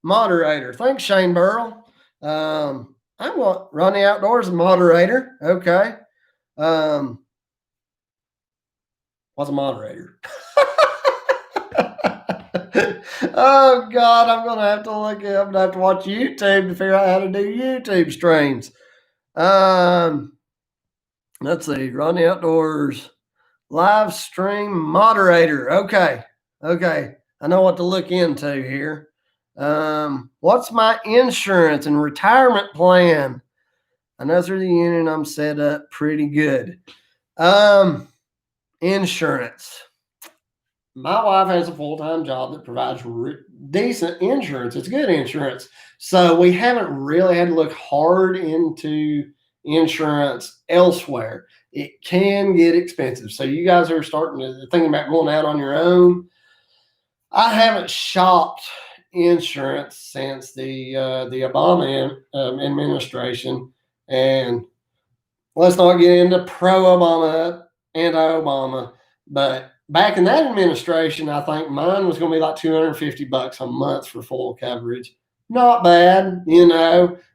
Moderator. Thanks, Shane Burrell. I want Ronnie Outdoors moderator. Okay. What's a moderator? Oh God, I'm gonna have to look it up. I'm gonna have to watch YouTube to figure out how to do YouTube streams. Let's see. Ronnie Outdoors live stream moderator. Okay. I know what to look into here. What's my insurance and retirement plan? I know through the union I'm set up pretty good. Insurance. My wife has a full-time job that provides decent insurance. It's good insurance. So we haven't really had to look hard into insurance elsewhere. It can get expensive. So you guys are starting to thinking about going out on your own. I haven't shopped insurance since the Obama administration, and let's not get into pro-Obama, anti-Obama, but back in that administration, I think mine was going to be like $250 a month for full coverage. Not bad,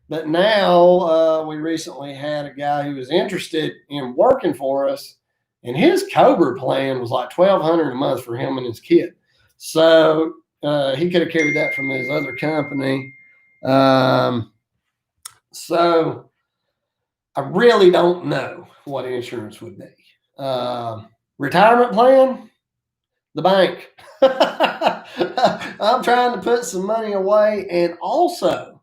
but now we recently had a guy who was interested in working for us, and his Cobra plan was like $1,200 a month for him and his kid. So he could have carried that from his other company. So I really don't know what insurance would be. Retirement plan, the bank. I'm trying to put some money away, and also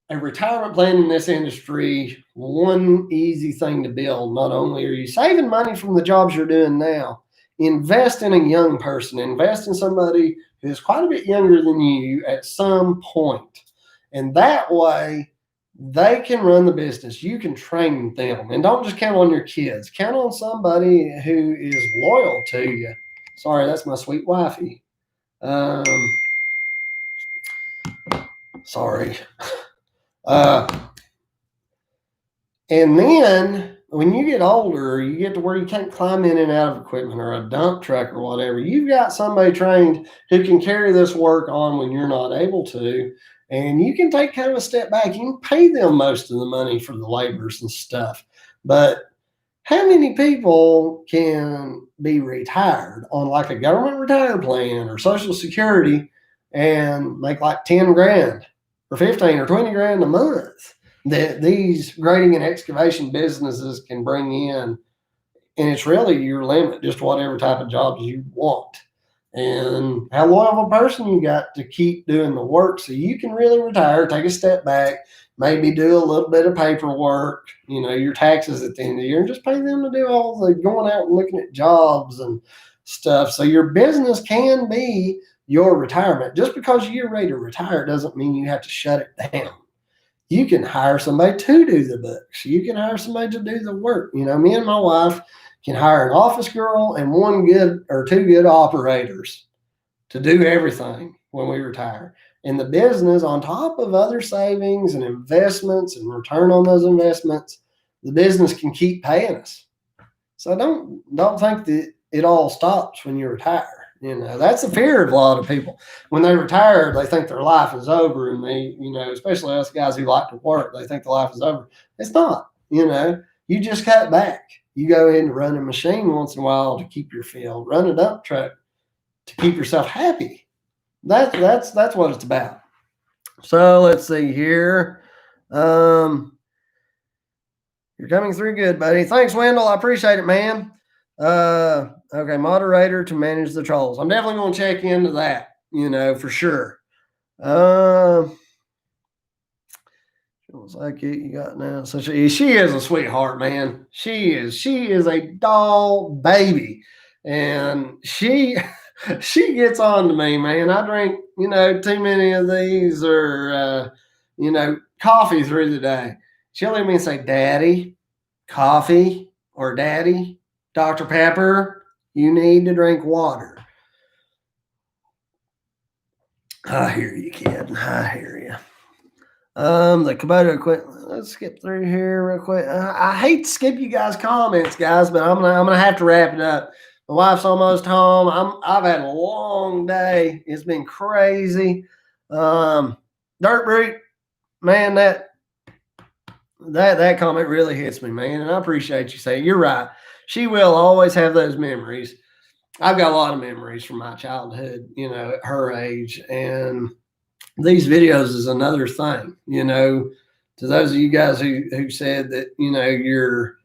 a retirement plan in this industry, one easy thing to build. Not only are you saving money from the jobs you're doing now, invest in a young person, invest in somebody who's quite a bit younger than you at some point. And that way they can run the business. You can train them, and don't just count on your kids. Count on somebody who is loyal to you. Sorry, that's my sweet wifey. Sorry. And then when you get older, you get to where you can't climb in and out of equipment or a dump truck or whatever. You've got somebody trained who can carry this work on when you're not able to. And you can take kind of a step back. You can pay them most of the money for the laborers and stuff. But how many people can be retired on like a government retirement plan or Social Security and make like 10 grand or 15 or 20 grand a month that these grading and excavation businesses can bring in? And it's really your limit, just whatever type of jobs you want. And how loyal of a person you got to keep doing the work so you can really retire, take a step back, maybe do a little bit of paperwork, your taxes at the end of the year, and just pay them to do all the going out and looking at jobs and stuff. So your business can be your retirement. Just because you're ready to retire doesn't mean you have to shut it down. You can hire somebody to do the books. You can hire somebody to do the work. Me and my wife can hire an office girl and one good or two good operators to do everything when we retire. And the business, on top of other savings and investments and return on those investments, the business can keep paying us. So don't think that it all stops when you retire. That's the fear of a lot of people. When they retire, they think their life is over, and they, especially us guys who like to work, they think the life is over. It's not. You just cut back. You go in to run a machine once in a while to keep your field, run a dump truck to keep yourself happy. That's what it's about. So let's see here. You're coming through good, buddy. Thanks, Wendell. I appreciate it, man. Okay, moderator to manage the trolls. I'm definitely going to check into that, for sure. Feels like it you got now. So she is a sweetheart, man. She is a doll baby, and she gets on to me, man. I drink, too many of these or coffee through the day. She'll let me say, "Daddy, coffee," or "Daddy, Dr. Pepper, you need to drink water." I hear you, kid. I hear you. The Kubota equipment. Let's skip through here real quick. I hate to skip you guys' comments, guys, but I'm gonna have to wrap it up. My wife's almost home. I've had a long day. It's been crazy. Dirt Brute, man, that comment really hits me, man, and I appreciate you saying. You're right. She will always have those memories. I've got a lot of memories from my childhood, at her age, and these videos is another thing, to those of you guys who said that, you're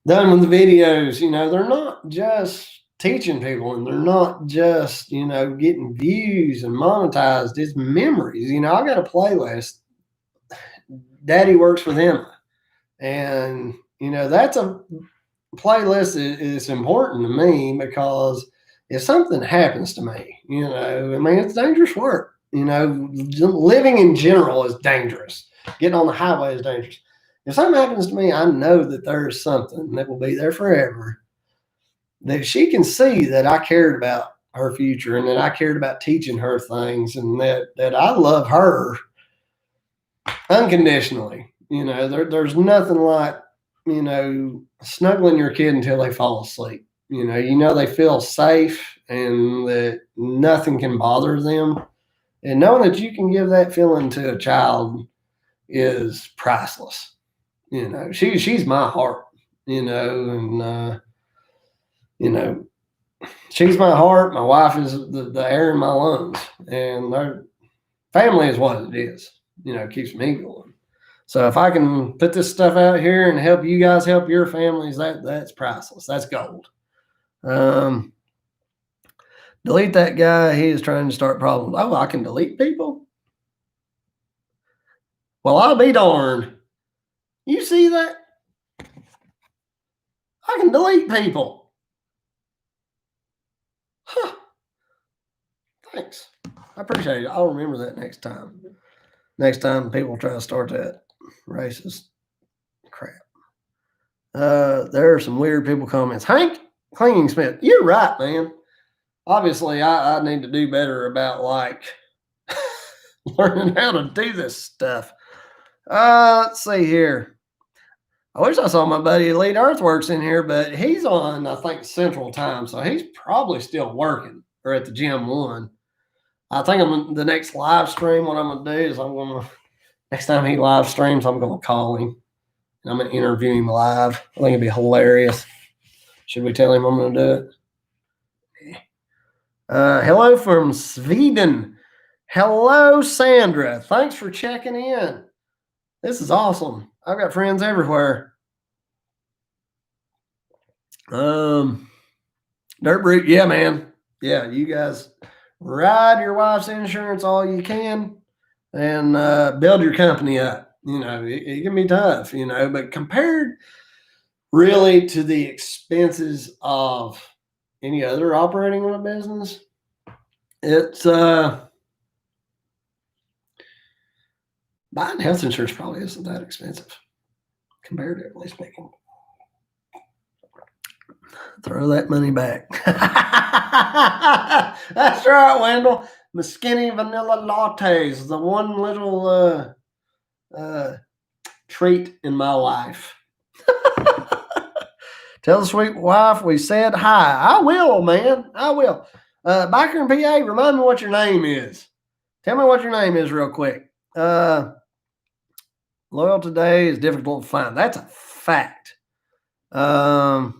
done with the videos, they're not just teaching people and they're not just, getting views and monetized. It's memories. I got a playlist. Daddy works with Emma. And, that's a playlist is important to me because if something happens to me, it's dangerous work. Living in general is dangerous. Getting on the highway is dangerous. If something happens to me, I know that there's something that will be there forever, that she can see that I cared about her future and that I cared about teaching her things and that I love her unconditionally. There's nothing like, snuggling your kid until they fall asleep. They feel safe and that nothing can bother them. And knowing that you can give that feeling to a child is priceless. She's my heart, and she's my heart. My wife is the air in my lungs, and our family is what it is. Keeps me going. So if I can put this stuff out here and help you guys help your families, that's priceless. That's gold. Delete that guy. He is trying to start problems. Oh, I can delete people? Well, I'll be darned. You see that? I can delete people. Huh. Thanks. I appreciate it. I'll remember that next time. Next time people try to start that racist crap. There are some weird people comments. Hank Clinging Smith, you're right, man. Obviously, I need to do better about learning how to do this stuff. Let's see here. I wish I saw my buddy Elite Earthworks in here, but he's on, I think, Central Time, so he's probably still working or at the Gym 1. I think the next live stream, what I'm going to do is next time he live streams, I'm going to call him. And I'm going to interview him live. I think it'd be hilarious. Should we tell him I'm going to do it? Hello from Sweden. Hello, Sandra. Thanks for checking in. This is awesome. I've got friends everywhere. Dirt Brute, yeah, man. Yeah, you guys ride your wife's insurance all you can and build your company up. It can be tough, but compared really to the expenses of any other operating of a business, it's buying health insurance probably isn't that expensive, comparatively speaking. Throw that money back. That's right, Wendell. My skinny vanilla lattes, the one little treat in my life. Tell the sweet wife we said hi. I will, man. I will. Biker in PA, remind me what your name is. Tell me what your name is real quick. Loyal today is difficult to find. That's a fact. A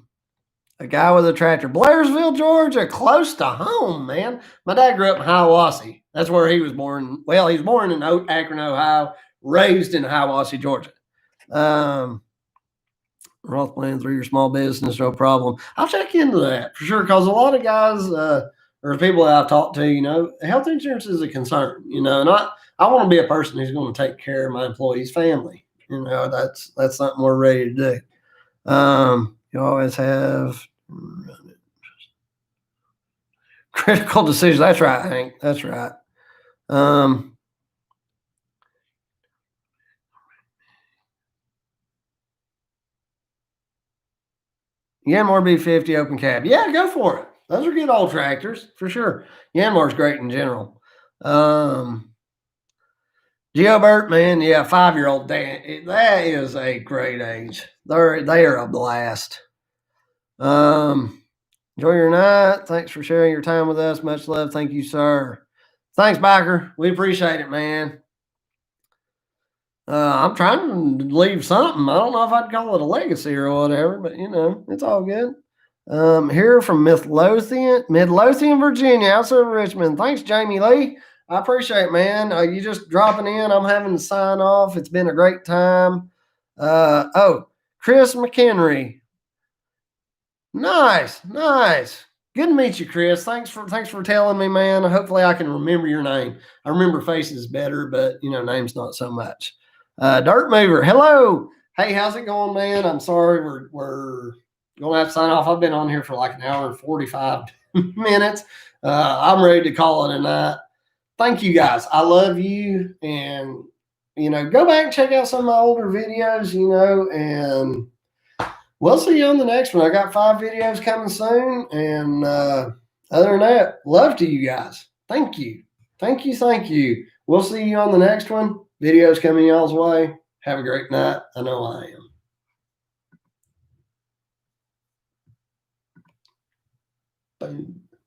guy with a tractor. Blairsville, Georgia, close to home, man. My dad grew up in Hiawassee. That's where he was born. Well, he was born in Akron, Ohio, raised in Hiawassee, Georgia. Roth plan through your small business, no problem. I'll check into that for sure, because a lot of guys or people that I've talked to, health insurance is a concern, and I want to be a person who's going to take care of my employees' family. That's something we're ready to do. You always have critical decisions. That's right, Hank. That's right. Yanmar B50 open cab. Yeah, go for it. Those are good old tractors for sure. Yanmar's great in general. Gilbert, man, yeah, 5-year-old Dan. That is a great age. They are a blast. Enjoy your night. Thanks for sharing your time with us. Much love. Thank you, sir. Thanks, Biker. We appreciate it, man. I'm trying to leave something. I don't know if I'd call it a legacy or whatever, but it's all good. Here from Midlothian, Virginia, outside of Richmond. Thanks, Jamie Lee. I appreciate it, man. You just dropping in. I'm having to sign off. It's been a great time. Chris McHenry. Nice. Good to meet you, Chris. Thanks for telling me, man. Hopefully I can remember your name. I remember faces better, but names not so much. Dirt Mover, hello. Hey, how's it going, man? I'm sorry we're gonna have to sign off. I've been on here for like an hour and 45 minutes. I'm ready to call it a night. Thank you guys. I love you, and go back and check out some of my older videos, and we'll see you on the next one. I got 5 videos coming soon, and other than that, love to you guys. Thank you. We'll see you on the next one. Videos coming y'all's way. Have a great night. I know I am. Boom.